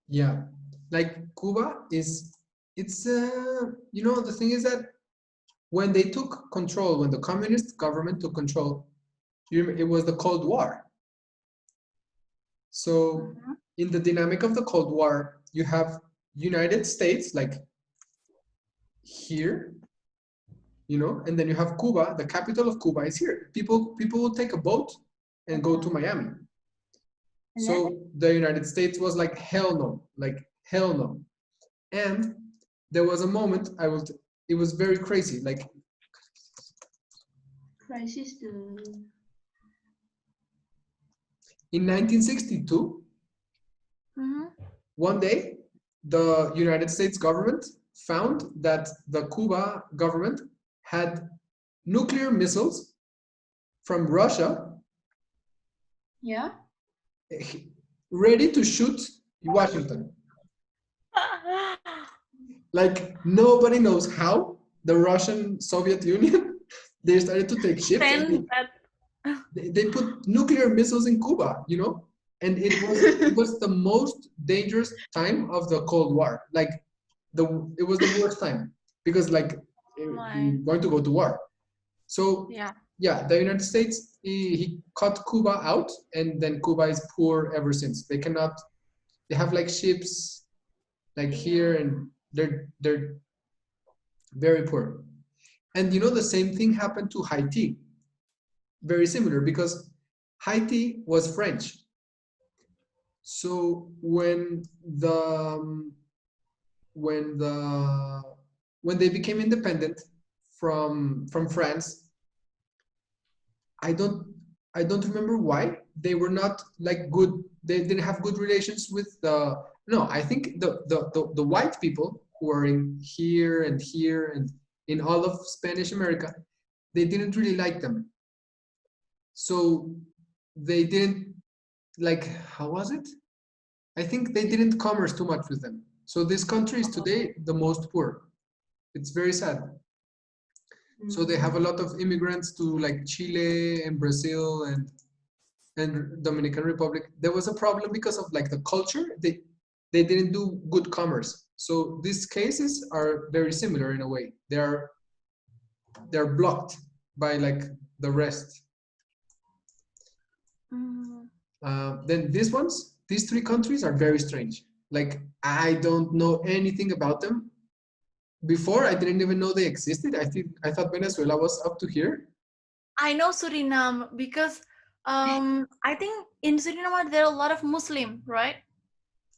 Yeah, like Cuba it's you know, the thing is that when they took control, when the communist government took control, it was the Cold War. So in the dynamic of the Cold War, you have United States like here, you know, and then you have Cuba. The capital of Cuba is here. People will take a boat and go to Miami. So the United States was like, hell no, And there was a moment it was very crazy, like Crisis. in 1962, one day, the United States government found that the Cuba government had nuclear missiles from Russia. Yeah. Ready to shoot Washington. Like nobody knows how the Russian Soviet Union, they started to take ships. They put nuclear missiles in Cuba, you know, and it was the most dangerous time of the Cold War. Like it was the worst time because like we're going to go to war. So yeah, the United States, he cut Cuba out, and then Cuba is poor ever since. They have like ships like here, and they're very poor. And you know, the same thing happened to Haiti. Very similar, because Haiti was French. So when they became independent from France, I don't remember why they were not like good. They didn't have good relations with I think the white people who are in here and in all of Spanish America, they didn't really like them. So they didn't like, how was it? I think they didn't commerce too much with them. So this country is today the most poor. It's very sad. So they have a lot of immigrants to like Chile and Brazil and Dominican Republic. There was a problem because of like the culture. They didn't do good commerce. So these cases are very similar in a way. They're blocked by like the rest. Then these three countries are very strange. Like I don't know anything about them. Before I didn't even know they existed. I thought Venezuela was up to here. I know Suriname because I think in Suriname there are a lot of Muslim, right?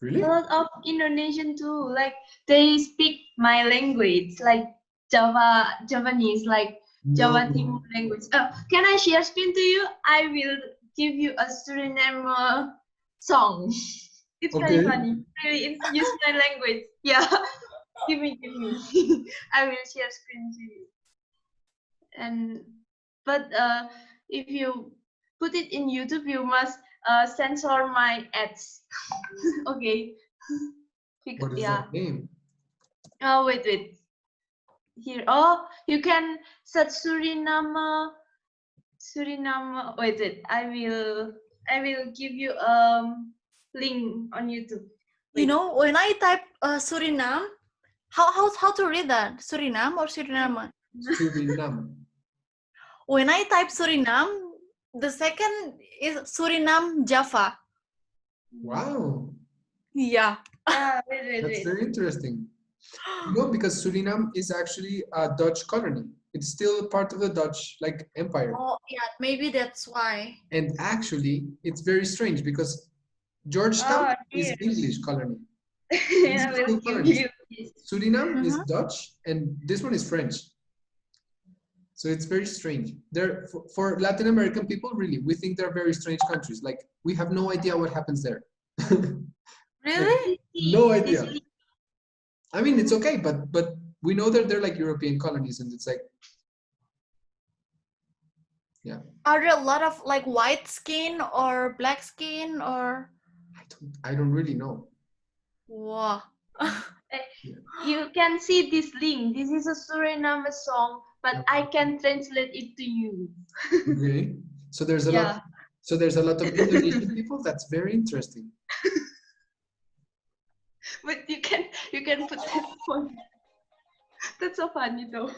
Really? A lot of Indonesian too. Like they speak my language, like Javanese, like Java Timur language. Can I share screen to you? I will give you a Suriname song. It's Okay. very funny. Really, it's use my language. Yeah. give me. I will share screen to you. But if you put it in YouTube, you must censor my ads. Okay. What is that name? Oh, wait. Here. Oh, you can search Suriname. Wait. I will give you link on YouTube. Wait. You know, when I type Suriname, how to read that? Suriname or Suriname? Suriname. When I type Suriname, the second is Suriname Java. Wow. Yeah. That's very interesting. No, because Suriname is actually a Dutch colony. It's still part of the Dutch like empire. Oh yeah, maybe that's why. And actually, it's very strange because Georgetown is English colony. I will give you this. Suriname is Dutch, and this one is French. So it's very strange. They're for Latin American people, really, we think they're very strange countries. Like we have no idea what happens there. Really? No idea. I mean, it's okay, but we know that they're like European colonies, and it's like, yeah. Are there a lot of like white skin or black skin or? I don't really know. Wow. You can see this link. This is a Suriname song, but I can translate it to you. Okay. So there's a lot. So there's a lot of Indonesian people. That's very interesting. But you can put that one. That's so funny though.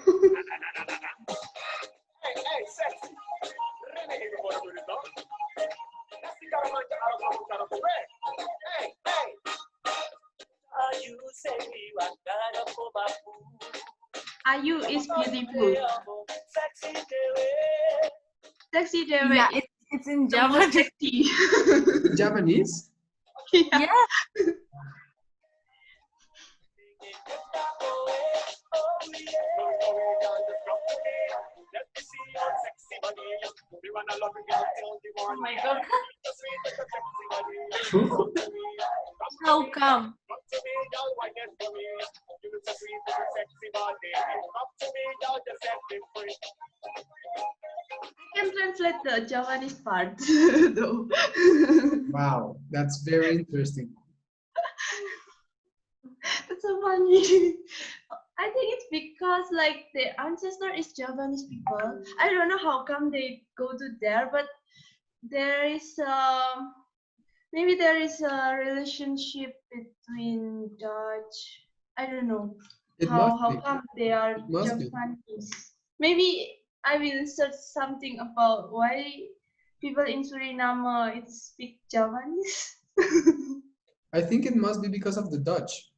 Ayu is beautiful. Sexy Dewe. Yeah, it's in Javanese. Javanese? Yeah. Oh my God. How come? I can translate the Javanese part though. Wow, that's very interesting. That's so funny. I think it's because like their ancestor is Javanese people. I don't know how come they go to there, but there is maybe there is a relationship between Dutch. I don't know how come they are Javanese. Maybe I will search something about why people in Suriname speak Javanese. I think it must be because of the Dutch.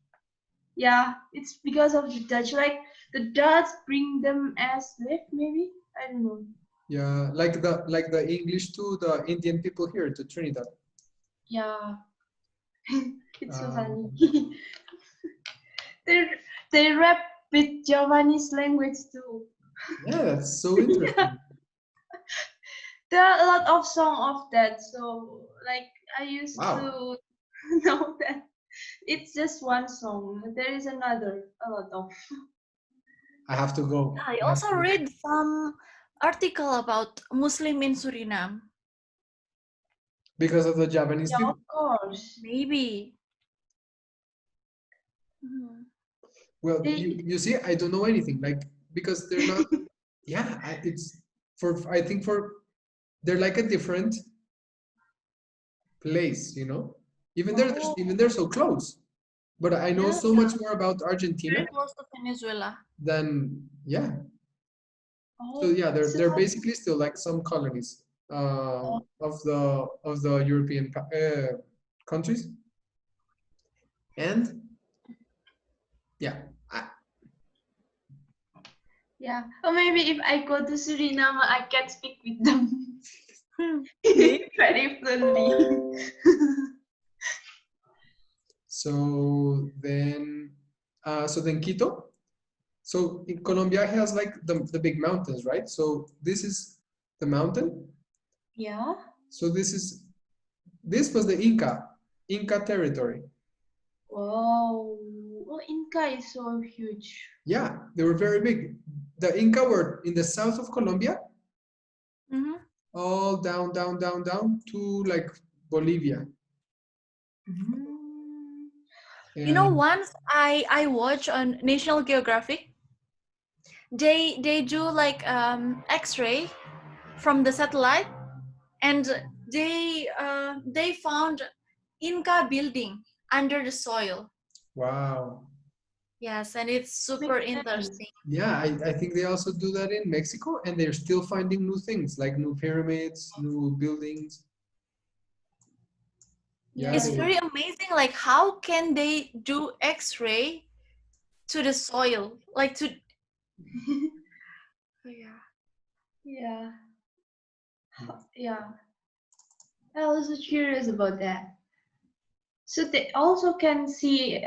Yeah, it's because of the Dutch. Like the Dutch bring them as slave, maybe. I don't know. Yeah, like the English to the Indian people here to Trinidad. Yeah, it's so funny. they rap with Javanese language too. Yeah, that's so interesting. There are a lot of songs of that. So like I used to know that. It's just one song. There is another, a lot of. I have to go. I I have also to go. read some article about Muslim in Suriname. Because of the Japanese Yeah, people. of course. Maybe. Mhm. Well, They, you see, I don't know anything, like, because they're not, yeah, it's I think they're like a different place, you know? oh, Even they're so close. But I know yeah. so much more about Argentina Very close to Venezuela. than, yeah. So Oh, yeah, so they're basically still like some colonies of the European countries. And yeah, yeah. Or maybe if I go to Suriname, I can speak with them Maybe. very fluently. So then Quito. So in Colombia has like the big mountains, right? So this is the mountain. Yeah. So this was the Inca territory. Wow. Oh, Inca is so huge. Yeah, they were very big. The Inca were in the south of Colombia, Mhm. all down to like Bolivia. Mm. You know, And once I watch on National Geographic, they do like X-ray from the satellite, and they found Inca building under the soil. wow. Yes, and it's super Makes sense. interesting. Yeah, I think they also do that in Mexico, and they're still finding new things like new pyramids, new buildings. Yeah, It's Yeah. very amazing. Like, how can they do X-ray to the soil? Like to yeah. Yeah. Yeah. I was also curious about that. So they also can see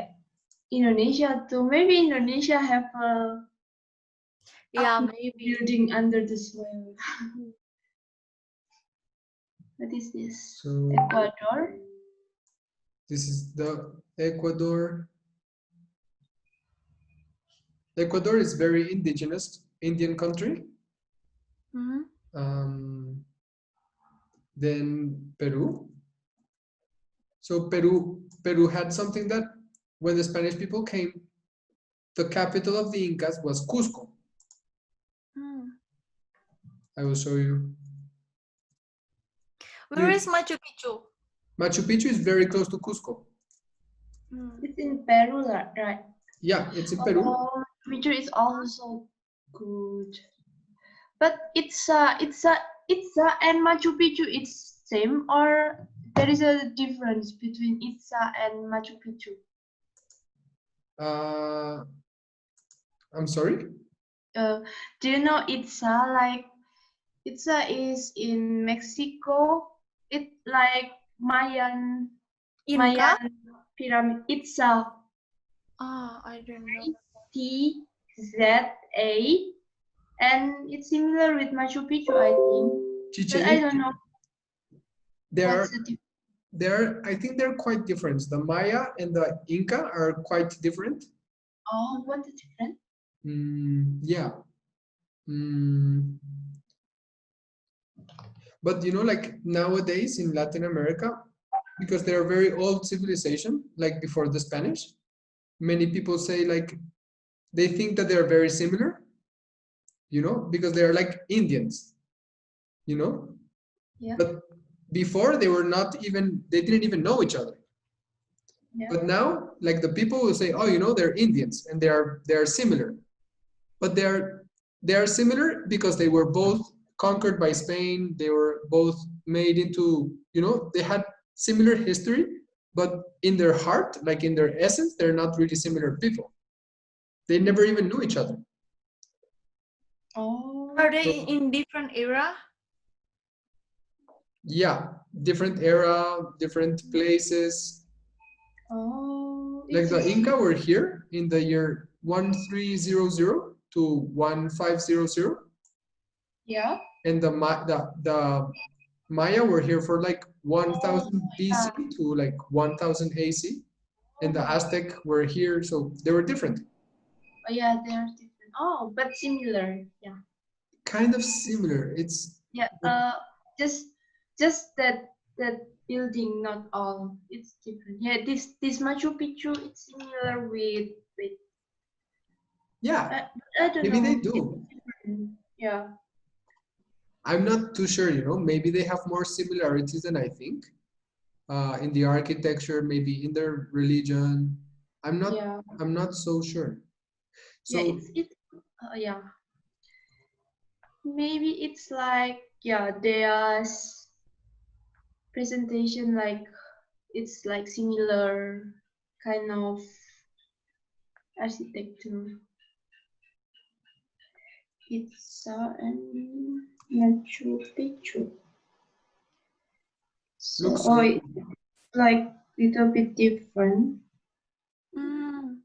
Indonesia too. Maybe Indonesia have a Yeah, up maybe. building under the soil. What is this? so Ecuador? this is the Ecuador. Ecuador is very indigenous Indian country. Mhm. Then Peru. So Peru had something that when the Spanish people came, the capital of the Incas was Cusco. Hmm. I will show you. Where is Machu Picchu? Machu Picchu is very close to Cusco. Hmm. It's in Peru, right? Yeah, it's in Peru. Oh, Machu is also good. But Itza and Machu Picchu, it's same or there is a difference between Itza and Machu Picchu? I'm sorry. Do you know Itza? Like Itza is in Mexico. It like Mayan Inca? pyramid. Itza. Ah, I don't know. Tza, and it's similar with Machu Picchu, I think. Chichen But I Itza. don't know what's the difference. I think they're quite different. The Maya and the Inca are quite different. Oh, what's the difference? Yeah. But you know, like nowadays in Latin America, because they're a very old civilization, like before the Spanish, many people say like they think that they're very similar, you know, because they're like Indians, you know. Yeah. But before they were not even, they didn't even know each other. Yeah. But now, like the people will say, oh, you know, they're Indians and they're similar. But they're similar because they were both conquered by Spain. They were both made into, you know, they had similar history, but in their heart, like in their essence, they're not really similar people. They never even knew each other. Oh. Are they in different era? Yeah, different era, different places. Oh. Like the It's Inca were here in the year 1300 to 1500. yeah. And the Maya were here for like 1000 BC to like 1000 AC. and the Aztec were here, so they were different. Oh yeah, they are different. Oh, but similar. Yeah. Kind of similar. It's Yeah. Just that building, not all. It's different. Yeah. This Machu Picchu, it's similar with. yeah, I don't maybe they know. do. It's different. Yeah. I'm not too sure, you know, maybe they have more similarities than I think. In the architecture, maybe in their religion. Yeah. I'm not so sure. Yeah. So It's. Yeah. Maybe it's like, yeah, there's presentation like it's like similar kind of architecture. It's in Machu Picchu. So, looks oh, good. it's like little bit different. Mm.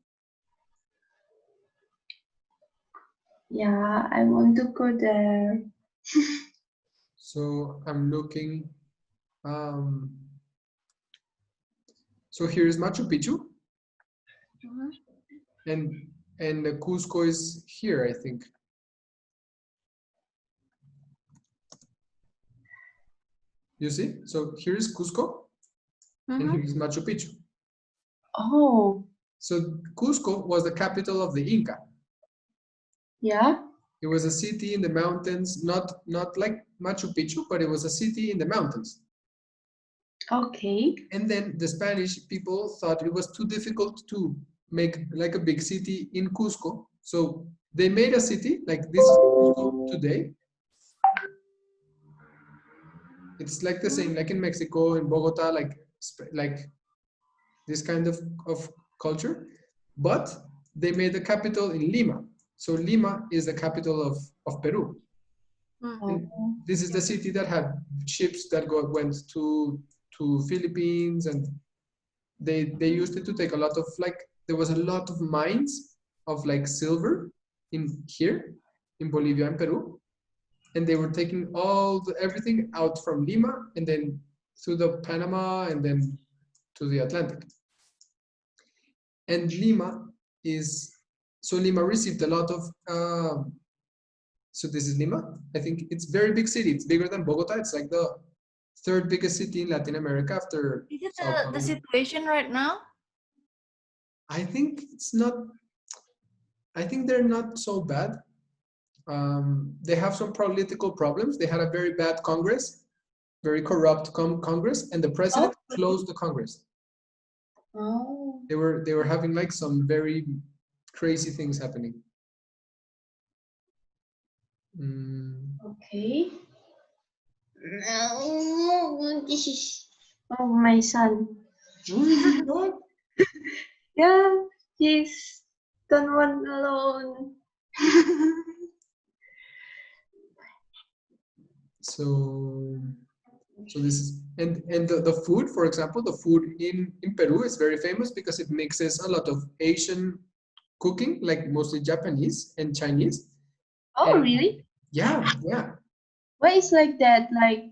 Yeah, I want to go there. So I'm looking. So here is Machu Picchu, Mhm. and the Cusco is here, I think. You see? So here is Cusco, and here Mhm. is Machu Picchu. Oh, So Cusco was the capital of the Inca. yeah. It was a city in the mountains, not like Machu Picchu, but it was a city in the mountains. Okay. And then the Spanish people thought it was too difficult to make like a big city in Cusco. So they made a city like this is Cusco today. It's like the same, like in Mexico, in Bogota, like this kind of culture. But they made the capital in Lima. So Lima is the capital of Peru. Mm. And Oh, this is the city that had ships that went to Philippines, and they used it to take a lot of like there was a lot of mines of like silver in here in Bolivia and Peru, and they were taking everything out from Lima and then through the Panama and then to the Atlantic. And Lima received a lot of so this is Lima. I think it's very big city. It's bigger than Bogota. It's like the third biggest city in Latin America after Is it Sao the Paulo. situation right now? I think it's not. I think they're not so bad. They have some political problems. They had a very bad Congress, very corrupt Congress, and the president closed the Congress. oh. They were having like some very crazy things happening. Mm. Okay. No, this is my son. What? Yeah, he's don't want alone. So this is and the food, for example, the food in Peru is very famous because it mixes a lot of Asian cooking, like mostly Japanese and Chinese. Oh, And really? yeah, yeah. Why is like that? Like,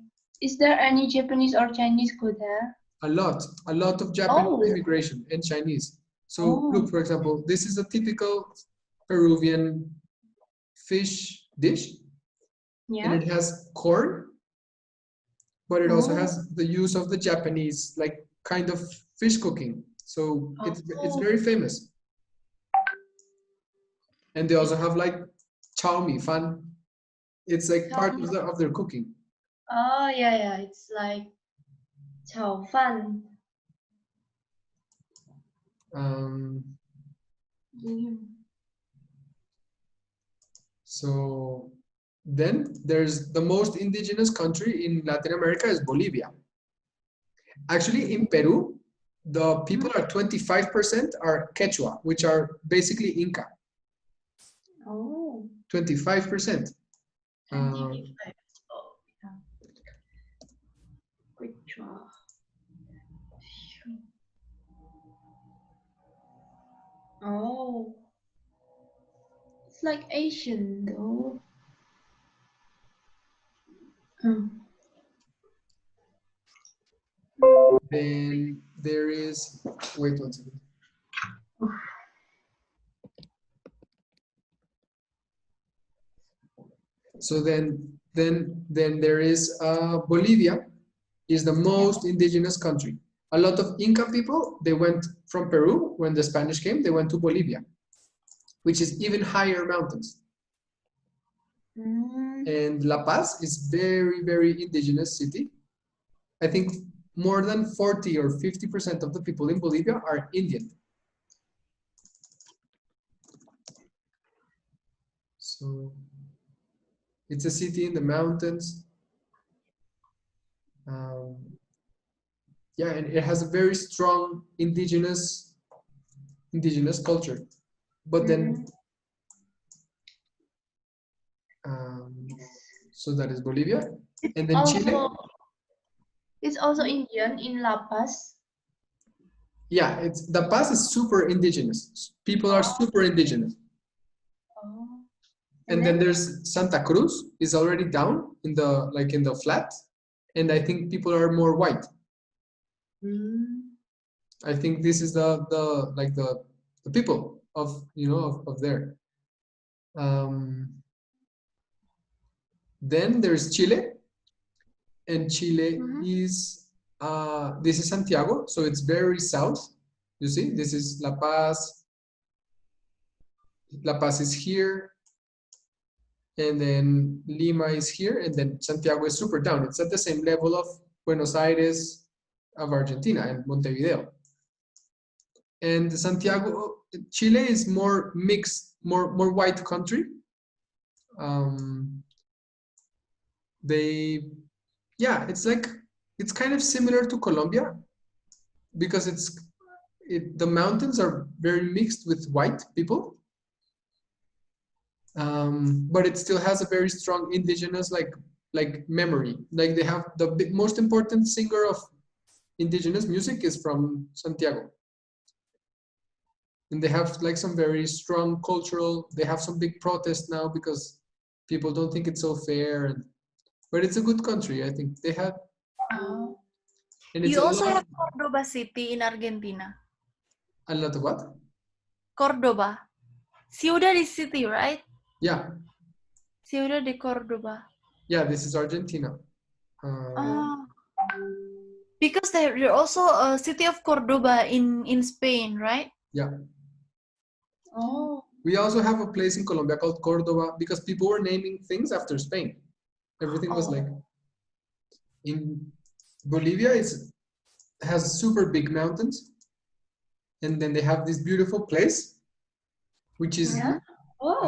is there any Japanese or Chinese go there? A lot of Japanese Oh, immigration and Chinese. So oh, look, for example, this is a typical Peruvian fish dish, and yeah. it has corn, but it also Oh, has the use of the Japanese like kind of fish cooking. So it's oh, very famous. And they also have like chow mein fan. It's like part Chao- of their cooking. oh, yeah, yeah. It's like 炒饭. Um, Mm. so then there's the most indigenous country in Latin America is Bolivia. Actually, in Peru, the people are 25% are Quechua, which are basically Inca. Oh, 25%. 25. Oh, yeah. Quechua. Oh, it's like Asian though. Hmm. Then there is, wait one second. So then there is Bolivia is the most indigenous country. A lot of Inca people, they went from Peru when the Spanish came, they went to Bolivia, which is even higher mountains. And La Paz is very, very indigenous city. I think more than 40 or 50% of the people in Bolivia are Indian. So it's a city in the mountains. Yeah, and it has a very strong indigenous culture. But then, so that is Bolivia, and then also, Chile. It's also Indian in La Paz. Yeah, it's La Paz is super indigenous. People are super indigenous. Oh. And then there's Santa Cruz is already down in the flat, and I think people are more white. I think this is the people of of there. Then there's Chile, and Chile is this is Santiago, so it's very south. You see, this is La Paz. La Paz is here, and then Lima is here, and then Santiago is super down. It's at the same level of Buenos Aires, of Argentina, and Montevideo. And Santiago, Chile is more mixed, more white country. It's kind of similar to Colombia because the mountains are very mixed with white people. But it still has a very strong indigenous memory. Like they have the most important singer of indigenous music is from Santiago. And they have like some very strong cultural, they have some big protests now because people don't think it's so fair. But it's a good country, I think. They have. And you also have Cordoba City in Argentina. A lot of what? Cordoba. Ciudad de City, right? Yeah. Ciudad de Cordoba. Yeah, this is Argentina. Because there's also a city of Cordoba in Spain, right? Yeah. Oh. We also have a place in Colombia called Cordoba because people were naming things after Spain. Everything was like. In Bolivia, has super big mountains, and then they have this beautiful place, which is a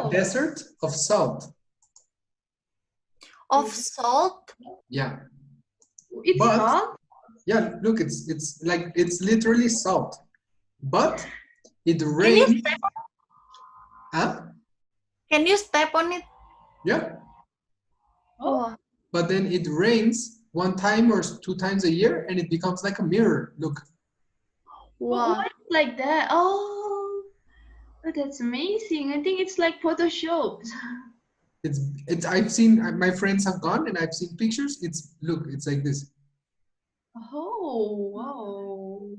desert of salt. Of salt? Yeah. It's salt? Yeah, look, it's literally salt, but it rains. Huh? Can you step on it? Yeah. Oh. But then it rains 1 time or 2 times a year, and it becomes like a mirror. Look. Wow. Why like that? Oh, that's amazing. I think it's like Photoshop. It's. I've seen, my friends have gone, and I've seen pictures. It's like this. Oh, wow.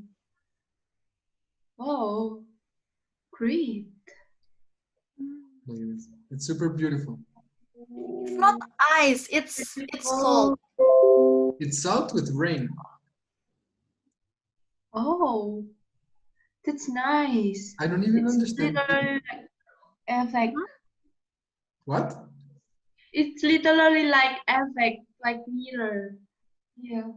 Wow. Great. It's super beautiful. It's not ice, it's salt. It's salt with rain. Oh, that's nice. I don't even understand. Literally like effect. What? It's literally like effect, like mirror. Yeah.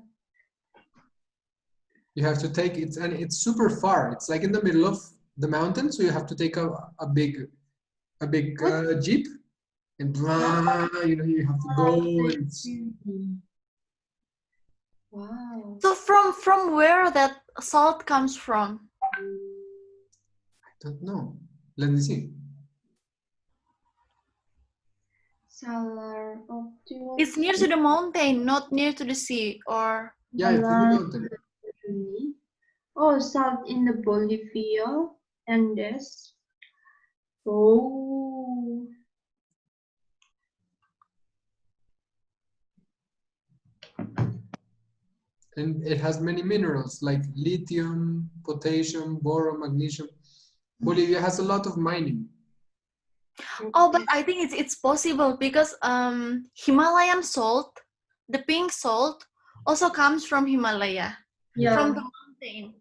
You have to take it, and it's super far. It's like in the middle of the mountain, so you have to take a big jeep, and blah, you have to go. Wow. So from where that salt comes from? I don't know. Let me see. It's near to the mountain, not near to the sea, or? Yeah, it's in the mountain. Oh, salt in the Bolivia and this. Oh. And it has many minerals like lithium, potassium, boron, magnesium. Bolivia has a lot of mining. Oh, but I think it's possible because Himalayan salt, the pink salt, also comes from Himalaya, from Yeah. the mountain.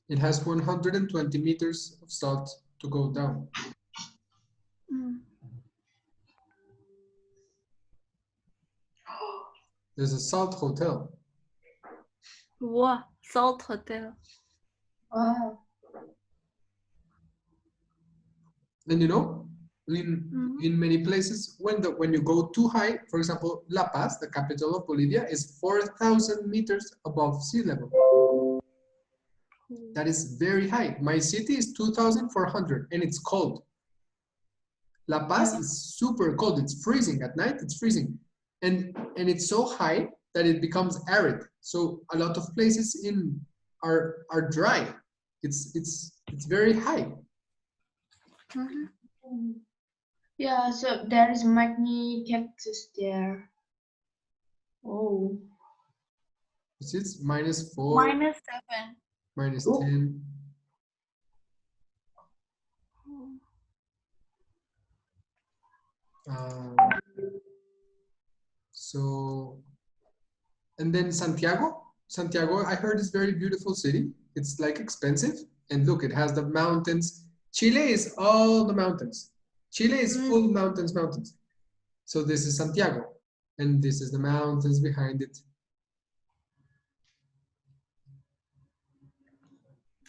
It has 120 meters of salt to go down. Mm. There's a salt hotel. Wow, salt hotel. Wow. And you know, in many places, when you go too high, for example, La Paz, the capital of Bolivia, is 4,000 meters above sea level. That is very high. My city is 2,400 and it's cold. La Paz Yeah. is super cold. It's freezing at night. It's freezing, and it's so high that it becomes arid. So a lot of places are dry. It's very high. Mhm. Yeah, so there is magni cactus there. Oh. It's -4, -7. -10. So, and then Santiago, I heard is very beautiful city. It's like expensive. And look, it has the mountains. Chile is all the mountains. Chile is full mountains. So this is Santiago. And this is the mountains behind it.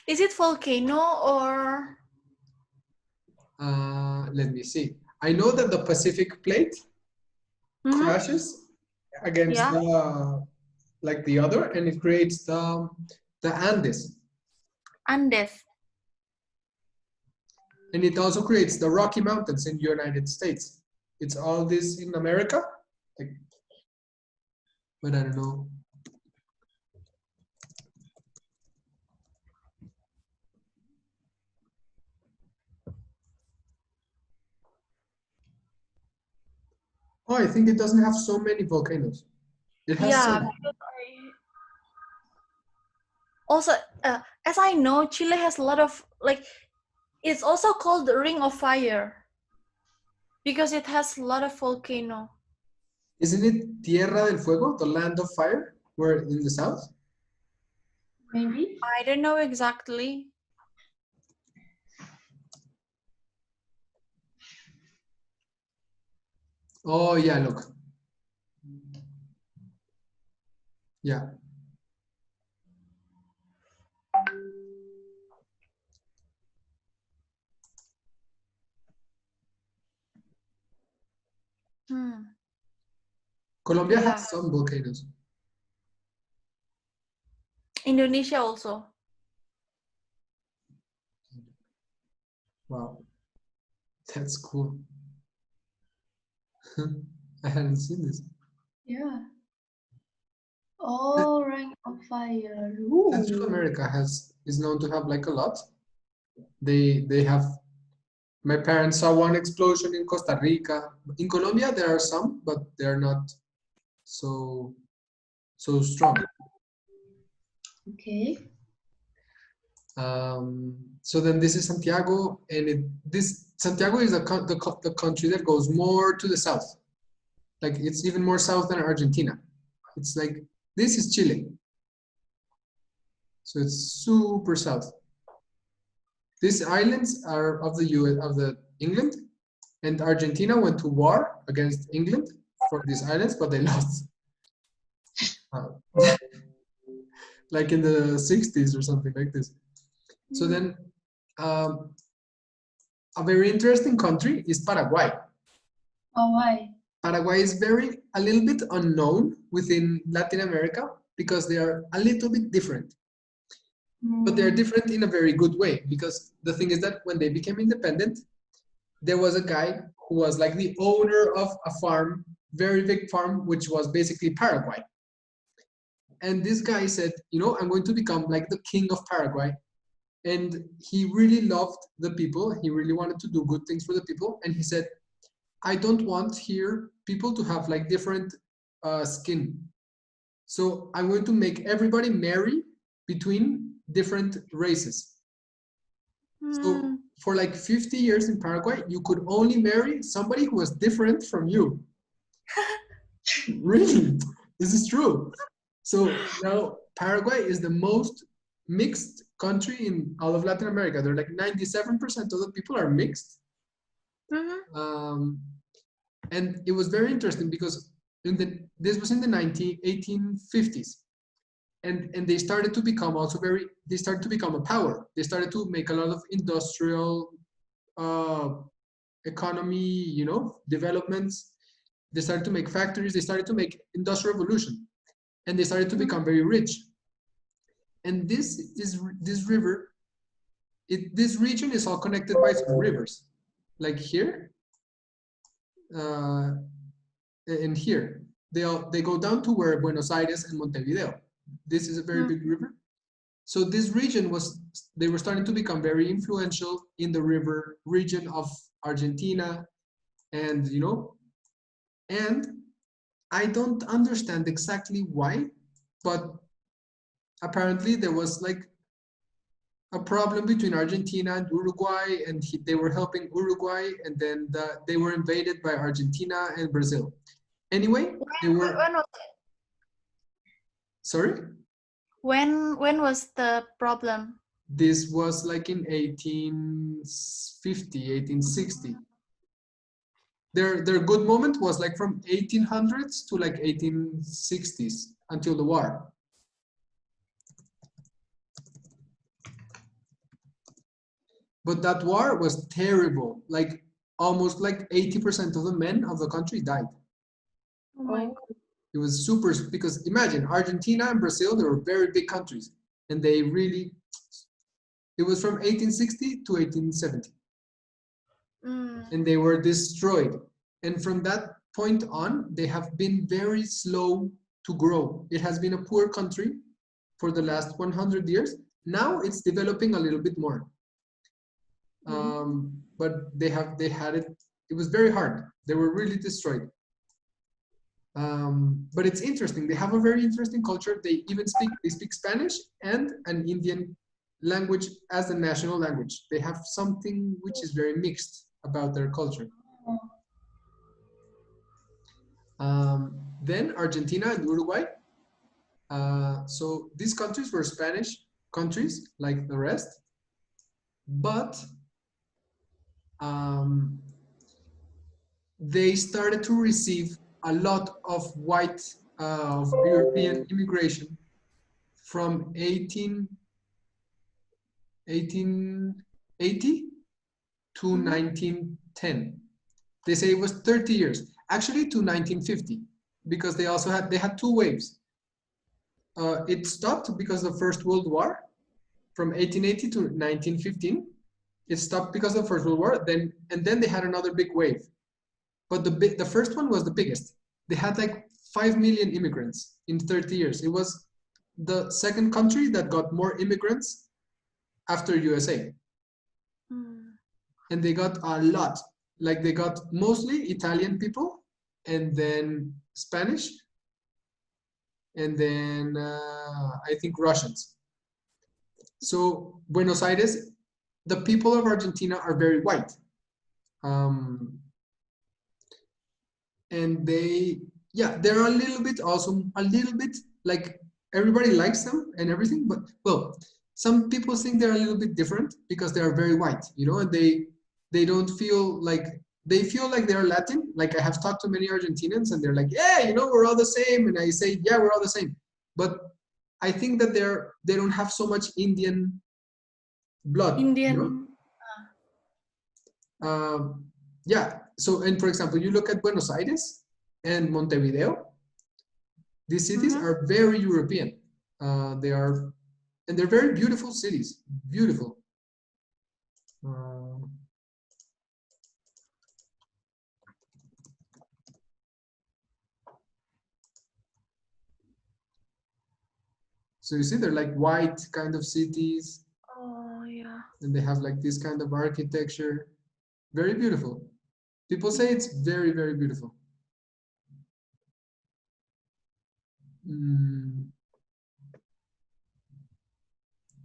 Is it volcano or? Let me see. I know that the Pacific plate crashes against Yeah. the other, and it creates the Andes. Andes. And it also creates the Rocky Mountains in the United States. It's all this in America, but I don't know. Oh, I think it doesn't have so many volcanoes. It has some. Also, as I know, Chile has a lot of it's also called the Ring of Fire because it has a lot of volcano. Isn't it Tierra del Fuego, the land of fire, where in the south? Maybe. I don't know exactly. Oh yeah, look. Yeah. Colombia has some volcanoes. Indonesia also. Wow. That's cool. I hadn't seen this. Yeah. Oh, Ring of Fire. Ooh. Central America is known to have like a lot. They have. My parents saw one explosion in Costa Rica. In Colombia, there are some, but they're not so strong. Okay. So then this is Santiago, and this Santiago is the country that goes more to the south. Like it's even more south than Argentina. It's like this is Chile. So it's super south. These islands are of the US, of the England, and Argentina went to war against England for these islands, but they lost. Like in the 60s or something like this. So then a very interesting country is Paraguay. Oh, why? Paraguay is a little bit unknown within Latin America because they are a little bit different. But they're different in a very good way, because the thing is that when they became independent, there was a guy who was like the owner of a farm, very big farm, which was basically Paraguay. And this guy said, you know, I'm going to become like the king of Paraguay. And he really loved the people. He really wanted to do good things for the people. And he said, I don't want here people to have like different skin. So I'm going to make everybody marry between different races. So for like 50 years in Paraguay, you could only marry somebody who was different from you. Really, this is true. So now Paraguay is the most mixed country in all of Latin America. They're like 97% of the people are mixed. And it was very interesting because this was in the 1850s. And they started to become also they started to become a power. They started to make a lot of industrial economy, you know, developments. They started to make factories. They started to make industrial revolution, and they started to become very rich. And this river, this region is all connected by some rivers, like here, and here. They go down to where Buenos Aires and Montevideo. This is a very big river. So this region they were starting to become very influential in the river region of Argentina, and you know, and I don't understand exactly why, but apparently there was like a problem between Argentina and Uruguay, and they were helping Uruguay, and then they were invaded by Argentina and Brazil. Anyway, they were. When was it? Sorry? When was the problem? This was like in 1850, 1860. Their good moment was like from 1800s to like 1860s until the war. But that war was terrible. Like almost like 80% of the men of the country died. Oh my God. It was super, because imagine Argentina and Brazil, they were very big countries, and they really, it was from 1860 to 1870. And they were destroyed. And from that point on, they have been very slow to grow. It has been a poor country for the last 100 years. Now it's developing a little bit more. But they had it, it was very hard. They were really destroyed. But it's interesting. They have a very interesting culture. They speak Spanish and an Indian language as the national language. They have something which is very mixed about their culture. Then Argentina and Uruguay. So these countries were Spanish countries like the rest, but they started to receive a lot of white of European immigration from 1880 to 1910. They say it was 30 years, actually to 1950, because they had two waves. It stopped because of the First World War from 1880 to 1915. It stopped because of the First World War, and then they had another big wave. But the first one was the biggest. They had like 5 million immigrants in 30 years. It was the second country that got more immigrants after USA. And they got a lot. Like they got mostly Italian people, and then Spanish, and then I think Russians. So Buenos Aires, the people of Argentina are very white. And they're a little bit like everybody likes them and everything, but well, some people think they're a little bit different because they are very white, you know, and they don't feel like, they feel like they're Latin. Like I have talked to many Argentinians and they're like, yeah, you know, we're all the same. And I say, yeah, we're all the same. But I think that they don't have so much Indian blood. Indian. You know? Yeah. So, and for example, you look at Buenos Aires and Montevideo, these cities are very European. And they're very beautiful cities, beautiful. So you see, they're like white kind of cities. Oh yeah. And they have like this kind of architecture, very beautiful. People say it's very, very beautiful. Mm.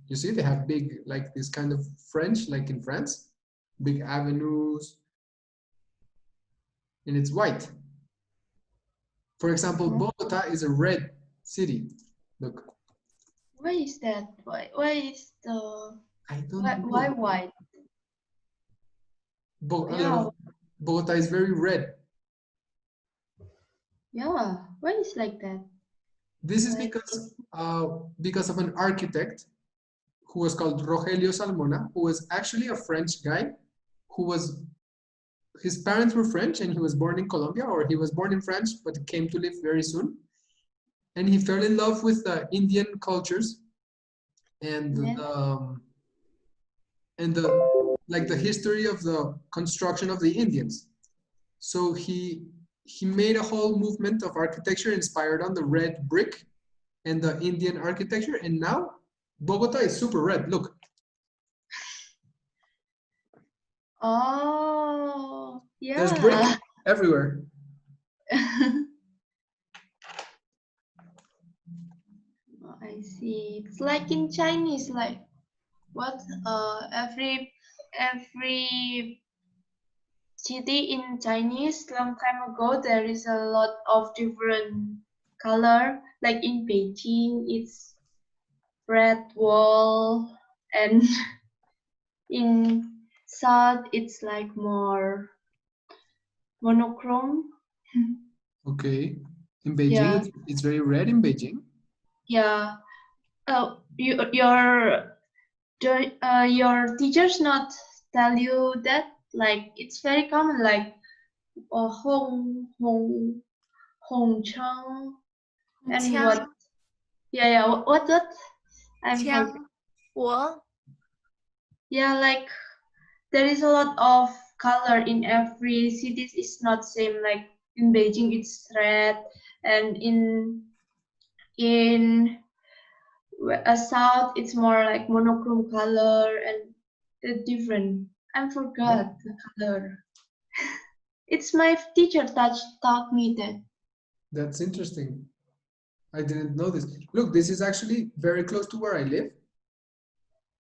You see, they have big, like this kind of French, like in France, big avenues, and it's white. For example, Bogota is a red city. Look. Why is that? Why is the I don't why know. white? Yeah. Bogota is very red. Yeah, why is like that? This is because of an architect who was called Rogelio Salmona, who was actually a French guy who was, his parents were French and he was born in Colombia, or he was born in France, but came to live very soon. And he fell in love with the Indian cultures and the history of the construction of the Indians. So he made a whole movement of architecture inspired on the red brick and the Indian architecture, and now Bogota is super red. Look. Oh, yeah. There's brick everywhere. I see. It's like in Chinese, like what? Every city in Chinese long time ago there is a lot of different color. Like in Beijing, it's red wall, and in South it's like more monochrome. Okay. In Beijing, it's very red in Beijing. Yeah. Your teachers not tell you that, like it's very common, like Hong Cheng and what? Yeah. What? Chiang Wo. Yeah, like there is a lot of color in every city. It's not same. Like in Beijing, it's red, and in south, it's more like monochrome color and different. I forgot the color. It's my teacher taught me that. That's interesting. I didn't know this. Look, this is actually very close to where I live.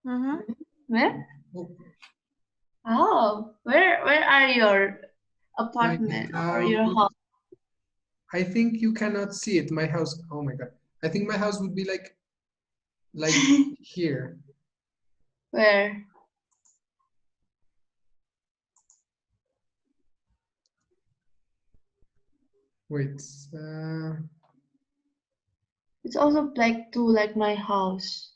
Mm-hmm. Where? Oh, where are your apartment or your house? I think you cannot see it. My house. Oh my God. I think my house would be like here. Where? Wait. It's also black too, like my house.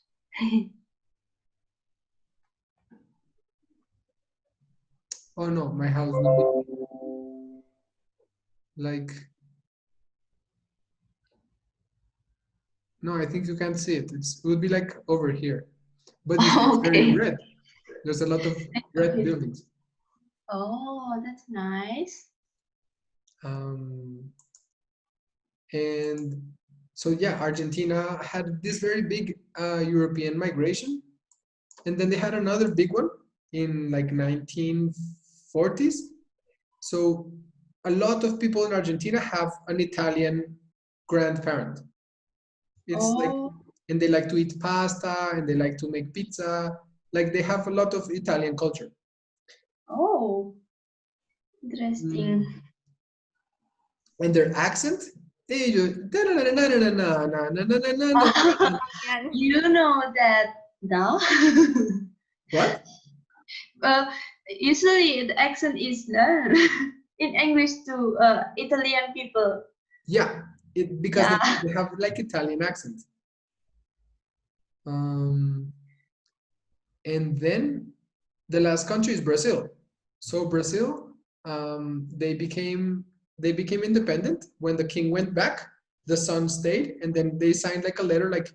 Oh no, my house would be like. No, I think you can't see it. It would be like over here. But it's very red. There's a lot of red buildings. Oh, that's nice. And so yeah, Argentina had this very big European migration, and then they had another big one in like 1940s. So a lot of people in Argentina have an Italian grandparent. It's like, and they like to eat pasta and they like to make pizza. Like they have a lot of Italian culture. Oh, interesting. And their accent, you know that now? What? Well, usually the accent is learned in English to Italian people. Yeah, because they have like Italian accent. And then the last country is Brazil. So Brazil, they became independent when the king went back. The son stayed, and then they signed like a letter, like,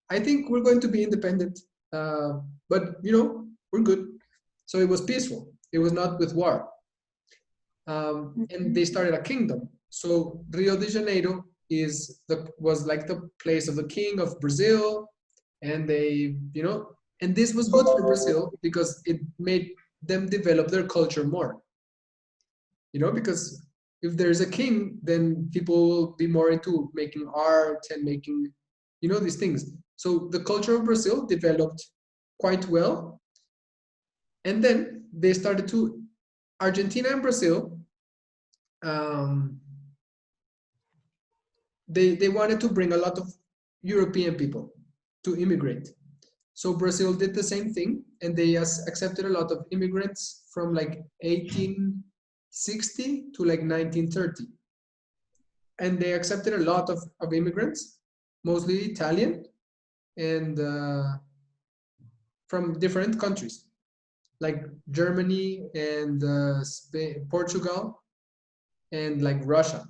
I think we're going to be independent, but we're good. So it was peaceful. It was not with war. And they started a kingdom. So Rio de Janeiro was like the place of the king of Brazil, and they, and this was good for Brazil because it made them develop their culture more. you know, because if there's a king, then people will be more into making art and making, you know, these things. So the culture of Brazil developed quite well. And then they started to, Argentina and Brazil, they wanted to bring a lot of European people to immigrate. So Brazil did the same thing, and they accepted a lot of immigrants from like 1860 to like 1930. And they accepted a lot of immigrants, mostly Italian, and from different countries, like Germany and Spain, Portugal, and like Russia.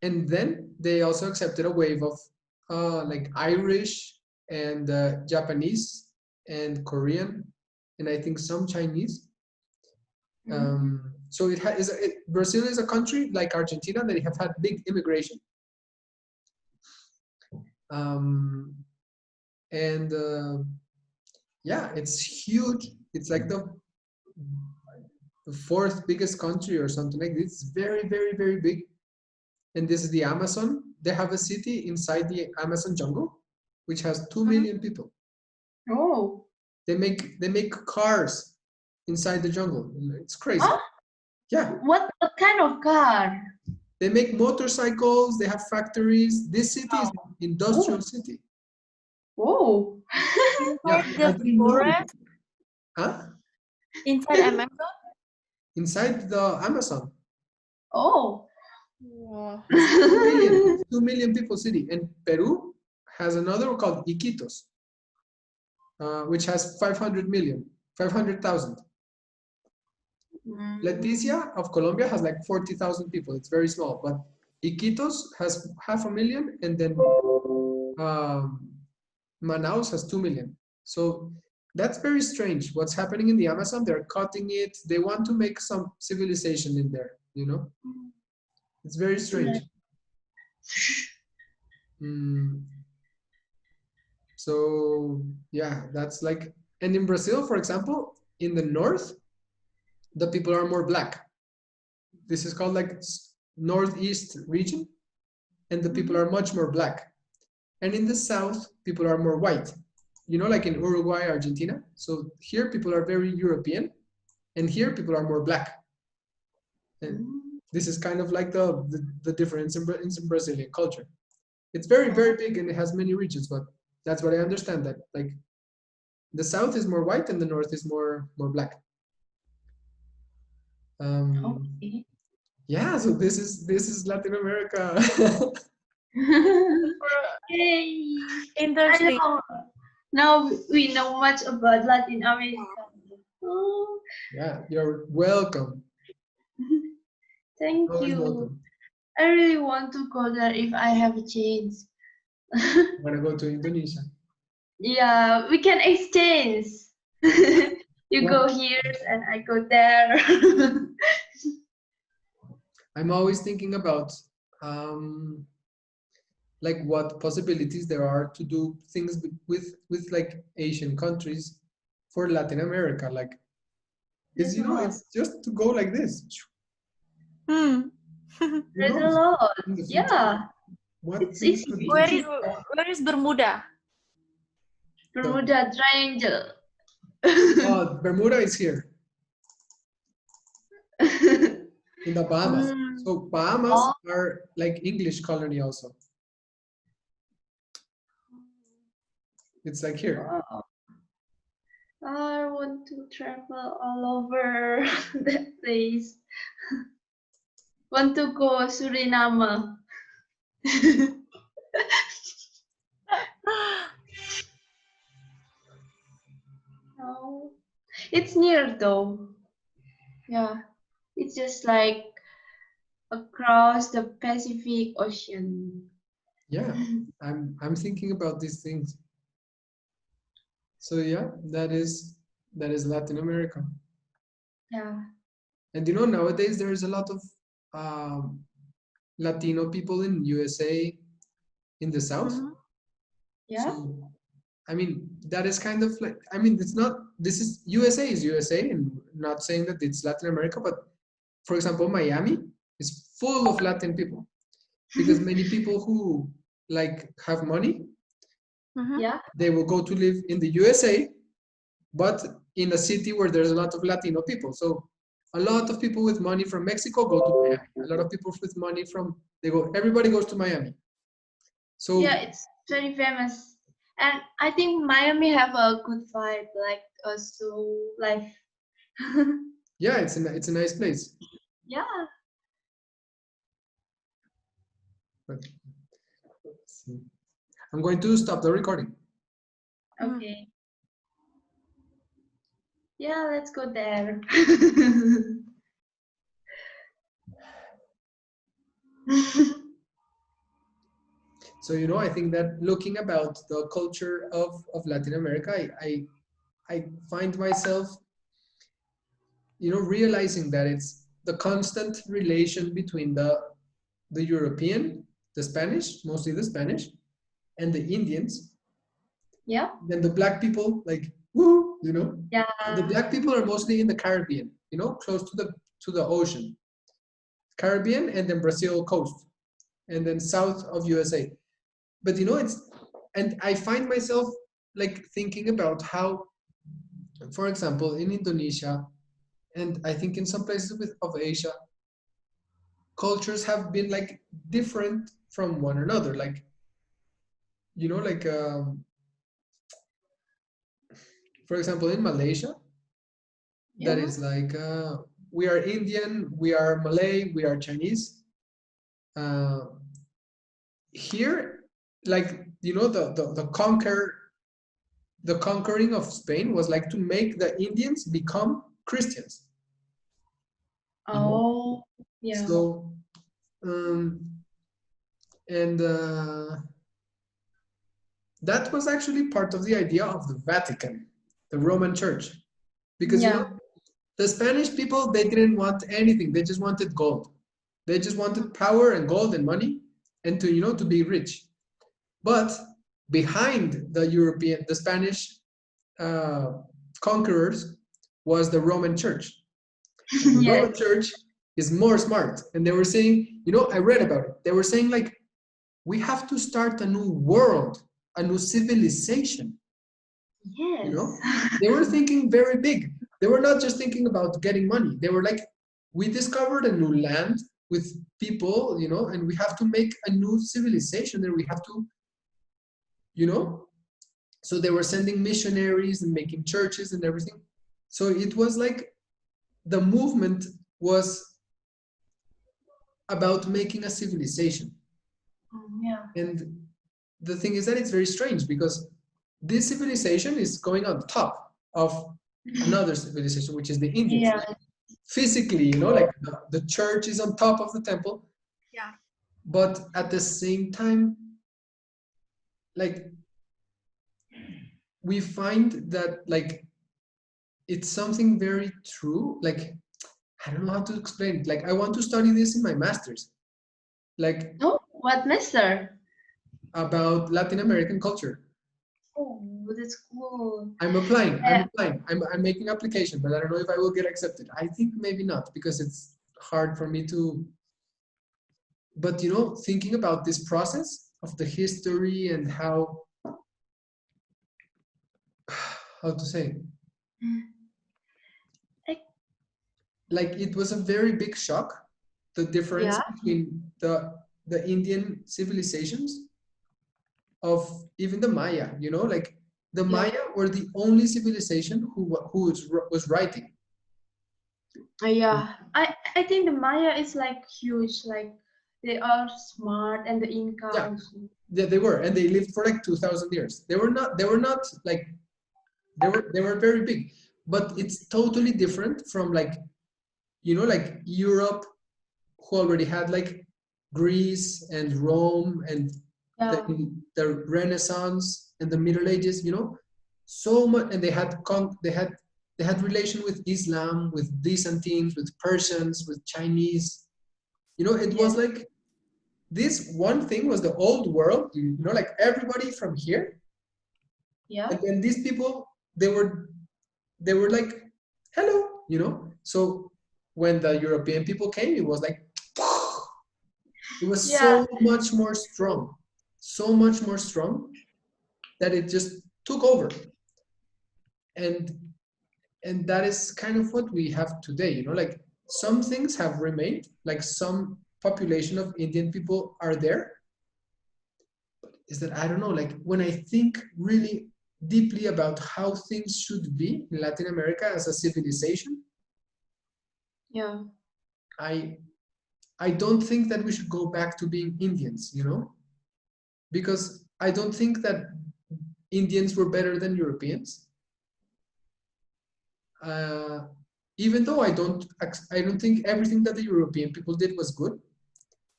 And then they also accepted a wave of like Irish and Japanese and Korean, and I think some Chinese. So Brazil is a country like Argentina that have had big immigration. Yeah, it's huge. It's like the fourth biggest country or something like this. It's very, very, very big. And this is the Amazon. They have a city inside the Amazon jungle, which has 2 million people. Oh. They make cars inside the jungle. It's crazy. Huh? Yeah. What kind of car? They make motorcycles. They have factories. This city is an industrial city. Oh. Inside the forest? Huh? Inside Amazon? Inside the Amazon. Oh. Wow. 2 million people city. And Peru has another called Iquitos, which has 500,000. Leticia of Colombia has like 40,000 people. It's very small, but Iquitos has 500,000, and then Manaus has 2 million. So that's very strange. What's happening in the Amazon? They're cutting it. They want to make some civilization in there, you know? It's very strange. So yeah, that's like, and in Brazil, for example, in the north, the people are more black. This is called like northeast region, and the people are much more black. And in the south, people are more white. You know, like in Uruguay, Argentina. So here people are very European, and here people are more black. And this is kind of like the difference in Brazilian culture. It's very, very big, and it has many regions, but that's what I understand, that like the south is more white and the north is more black. Okay. Yeah, so this is Latin America. Yay. Interesting. Now we know much about Latin America. Oh, Yeah, you're welcome. thank Always you. welcome. I really want to go there if I have a chance. I'm gonna go to Indonesia. Yeah, we can exchange. You go here and I go there. I'm always thinking about like what possibilities there are to do things with like Asian countries for Latin America. Like, it's, you know, it's just to go like this. Who There's a knows? lot. In the future, Yeah. what It's things easy. could be. Where is Bermuda? Bermuda Triangle. Oh, Bermuda is here in the Bahamas. So Bahamas are like English colony also. It's like here. Wow. I want to travel all over that place. Want to go Suriname. No, it's near though. Yeah, it's just like across the Pacific Ocean. Yeah, I'm thinking about these things. So yeah, that is Latin America. Yeah. And you know, nowadays there is a lot of Latino people in USA, in the South. Yeah. So, I mean, that is kind of like, I mean, it's not, this is USA, and not saying that it's Latin America, but for example, Miami is full of Latin people because many people who like have money, Mhm. Yeah. they will go to live in the USA, but in a city where there's a lot of Latino people. So a lot of people with money from Mexico go to Miami. A lot of people with money everybody goes to Miami. So Yeah, it's very famous. And I think Miami have a good vibe, like so life. yeah, it's a nice place. Yeah. But, let's see. I'm going to stop the recording. Okay. Yeah, let's go there. So, I think that looking about the culture of Latin America, I find myself, realizing that it's the constant relation between the European, the Spanish, mostly the Spanish, and the Indians. Yeah. Then the black people, like, woo, Yeah. the black people are mostly in the Caribbean, close to the ocean. Caribbean and then Brazil coast, and then south of USA. But and I find myself like thinking about how, for example, in Indonesia, and I think in some places of Asia, cultures have been like different from one another. Like, like for example, in Malaysia, that is like we are Indian, we are Malay, we are Chinese. Here, like the conquering of Spain was like to make the Indians become Christians. Oh, yeah. So, and that was actually part of the idea of the Vatican, the Roman Church, because the Spanish people, they didn't want anything; they just wanted gold. They just wanted power and gold and money, and to be rich. But behind the Spanish conquerors was the Roman Church. And the Yes. Roman Church is more smart. And they were saying, I read about it. They were saying, like, we have to start a new world, a new civilization. Yes. They were thinking very big. They were not just thinking about getting money. They were like, we discovered a new land with people, and we have to make a new civilization, and we have to, so they were sending missionaries and making churches and everything. So it was like the movement was about making a civilization. Yeah. And the thing is that it's very strange because this civilization is going on top of another civilization, which is the Indians. Yeah. Physically, like the church is on top of the temple. Yeah. But at the same time, like, we find that, like, it's something very true. Like, I don't know how to explain it. Like, I want to study this in my master's. Like, Oh, what master? about Latin American culture. Oh, that's cool. I'm applying. I'm making application, but I don't know if I will get accepted. I think maybe not because it's hard for me to. But thinking about this process of the history and how to say, like it was a very big shock, the difference between the Indian civilizations of even the Maya. Like the Maya were the only civilization who was writing. Yeah, I think the Maya is like huge, like they are smart, and the Inca also. Yeah, they were, and they lived for like 2,000 years. They were not like they were very big, but it's totally different from like like Europe, who already had like Greece and Rome and the Renaissance and the Middle Ages, so much, and they had relation with Islam, with Byzantines, with Persians, with Chinese. It was like this one thing was the old world, like everybody from here. Yeah. And then these people, they were like, hello, So when the European people came, it was like, it was Yeah. so much more strong, so much more strong that it just took over. And that is kind of what we have today, you know, like some things have remained, like some population of Indian people are there. Is that, I don't know, like when I think really deeply about how things should be in Latin America as a civilization, Yeah. I don't think that we should go back to being Indians, you know, because I don't think that Indians were better than Europeans. Even though I don't think everything that the European people did was good.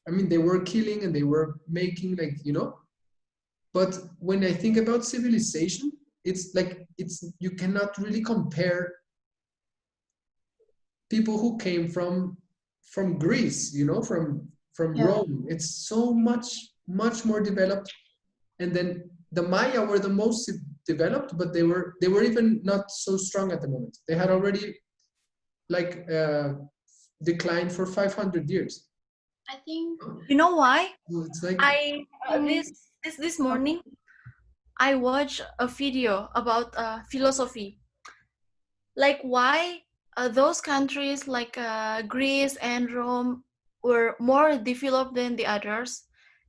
I mean, they were killing and they were making, like, you know, but when I think about civilization, it's like, you cannot really compare people who came from Greece, you know, from Yeah. Rome. It's so much more developed. And then the Maya were the most developed, but they were even not so strong at the moment. They had already like declined for 500 years. I think You know why? So it's like, I this morning I watched a video about philosophy, like why those countries like Greece and Rome were more developed than the others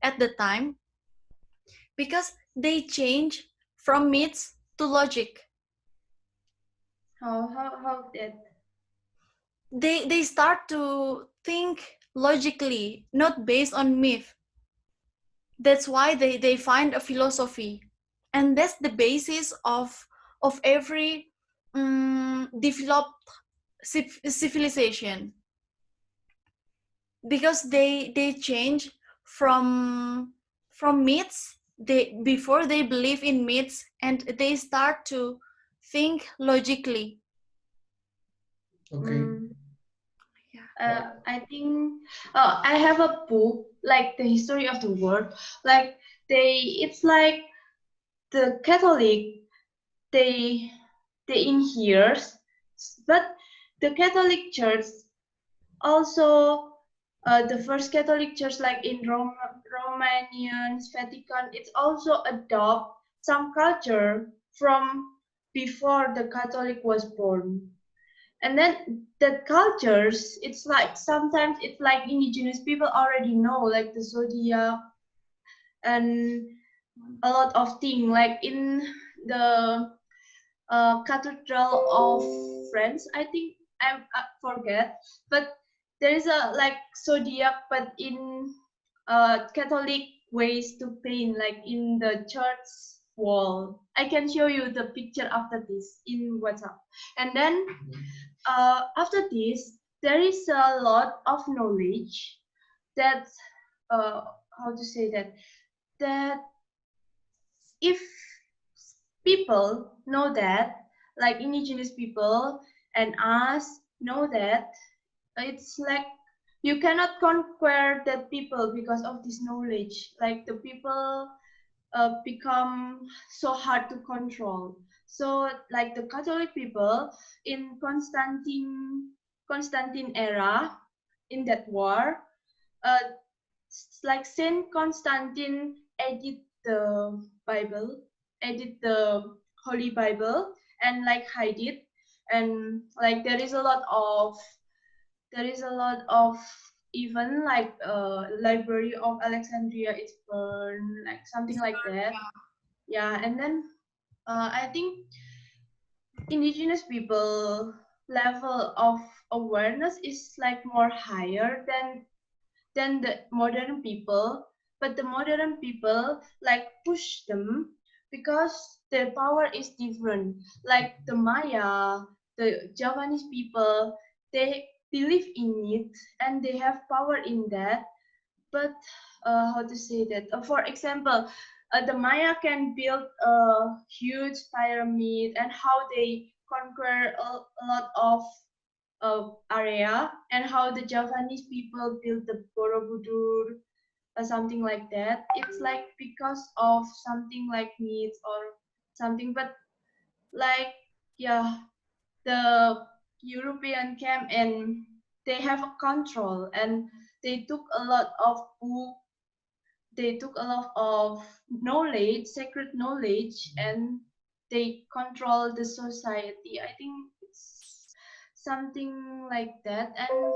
at the time, because they change from myths to logic. how that. They start to think logically, not based on myth. That's why they find a philosophy, and that's the basis of every developed civilization, because they change from myths. They, before they believe in myths, and they start to think logically. okay. I think I have a book like the history of the world. Like it's like the Catholic they inheres, but the Catholic Church also the first Catholic Church like in Romanian Vatican, it's also adopt some culture from before the Catholic was born. And then the cultures, it's like sometimes it's like indigenous people already know, like the zodiac and a lot of things. Like in the Cathedral of France, I think I forget, but there is a like zodiac, but in Catholic ways to paint, like in the church wall. I can show you the picture after this in WhatsApp. And then after this, there is a lot of knowledge that how to say that that if people know that, like indigenous people and us know that, it's like you cannot conquer that people because of this knowledge. Like the people become so hard to control. So like the Catholic people in Constantine era, in that war, uh, like Saint Constantine Bible, edit the Holy Bible, and like hide it, and like there is a lot of even like Library of Alexandria is burned, like something like that. Yeah, and then I think indigenous people level of awareness is like more higher than the modern people, but the modern people like push them because their power is different. Like the Maya, the Javanese people, they believe in it and they have power in that. But how to say that? For example, the Maya can build a huge pyramid, and how they conquer a lot of area, and how the Javanese people build the Borobudur or something like that. It's like because of something like needs or something, but like yeah, the European came and they have a control, and they took a lot of book, they took a lot of knowledge, sacred knowledge, and they control the society. I think it's something like that. And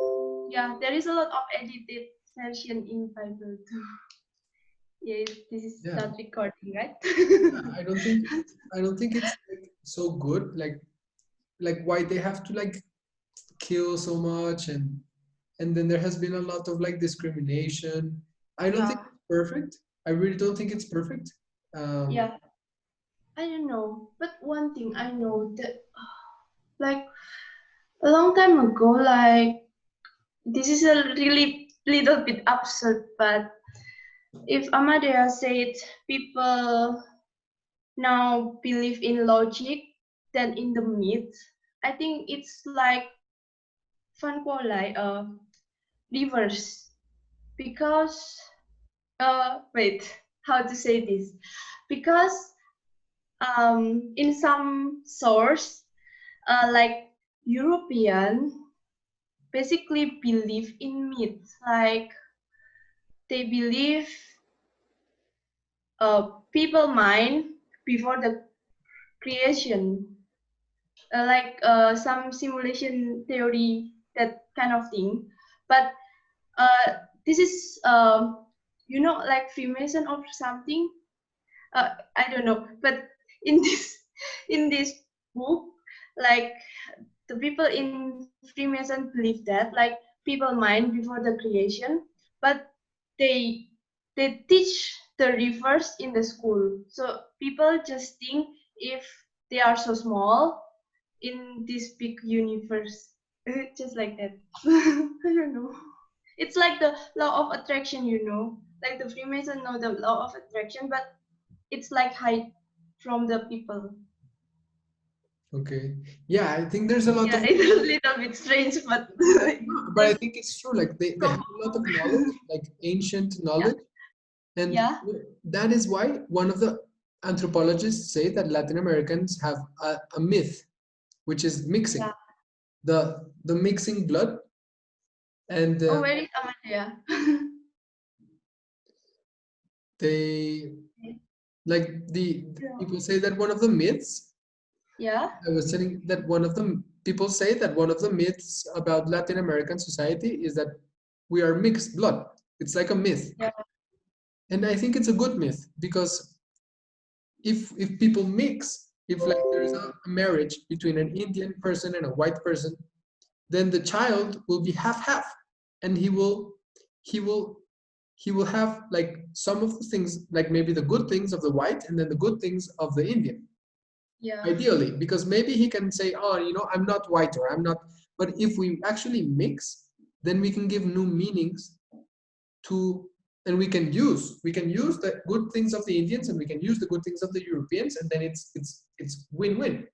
yeah, there is a lot of edited version in Bible too. Yes, this is Yeah. not recording, right? Yeah, I don't think it's like so good. Like why they have to like kill so much, and then there has been a lot of like discrimination. I don't think Yeah, it's perfect. I really don't think it's perfect. yeah. I don't know, but one thing I know that, like a long time ago, like this is a really little bit absurd, but if Amadea said people now believe in logic than in the myth, I think it's like Van Kuolai, reverse, because wait, how to say this? Because in some source, like European basically believe in myth, like they believe people mind before the creation, like some simulation theory, that kind of thing. But this is like Freemason or something. I don't know. But in this in this book, like the people in Freemason believe that like people mind before the creation, but they teach the reverse in the school. So people just think if they are so small in this big universe, just like that. I don't know. It's like the law of attraction, like the Freemason know the law of attraction, but it's like hide from the people. Okay. Yeah, I think there's a lot Yeah, of, it's a little bit strange, but but I think it's true. Like they have a lot of knowledge, like ancient yeah, knowledge. And yeah, that is why one of the anthropologists say that Latin Americans have a myth, which is mixing, yeah. the mixing blood. And Oh, where is Amadea? they, like the people say that one of the myths, Yeah, I was telling that one of the people say that one of the myths about Latin American society is that we are mixed blood. It's like a myth. yeah, And I think it's a good myth because if people mix, if like there's a marriage between an Indian person and a white person, then the child will be half and he will have like some of the things, like maybe the good things of the white and then the good things of the Indian, yeah, ideally, because maybe he can say, oh, I'm not white, or I'm not. But if we actually mix, then we can give new meanings to, and we can use the good things of the Indians and we can use the good things of the Europeans, and then it's win-win.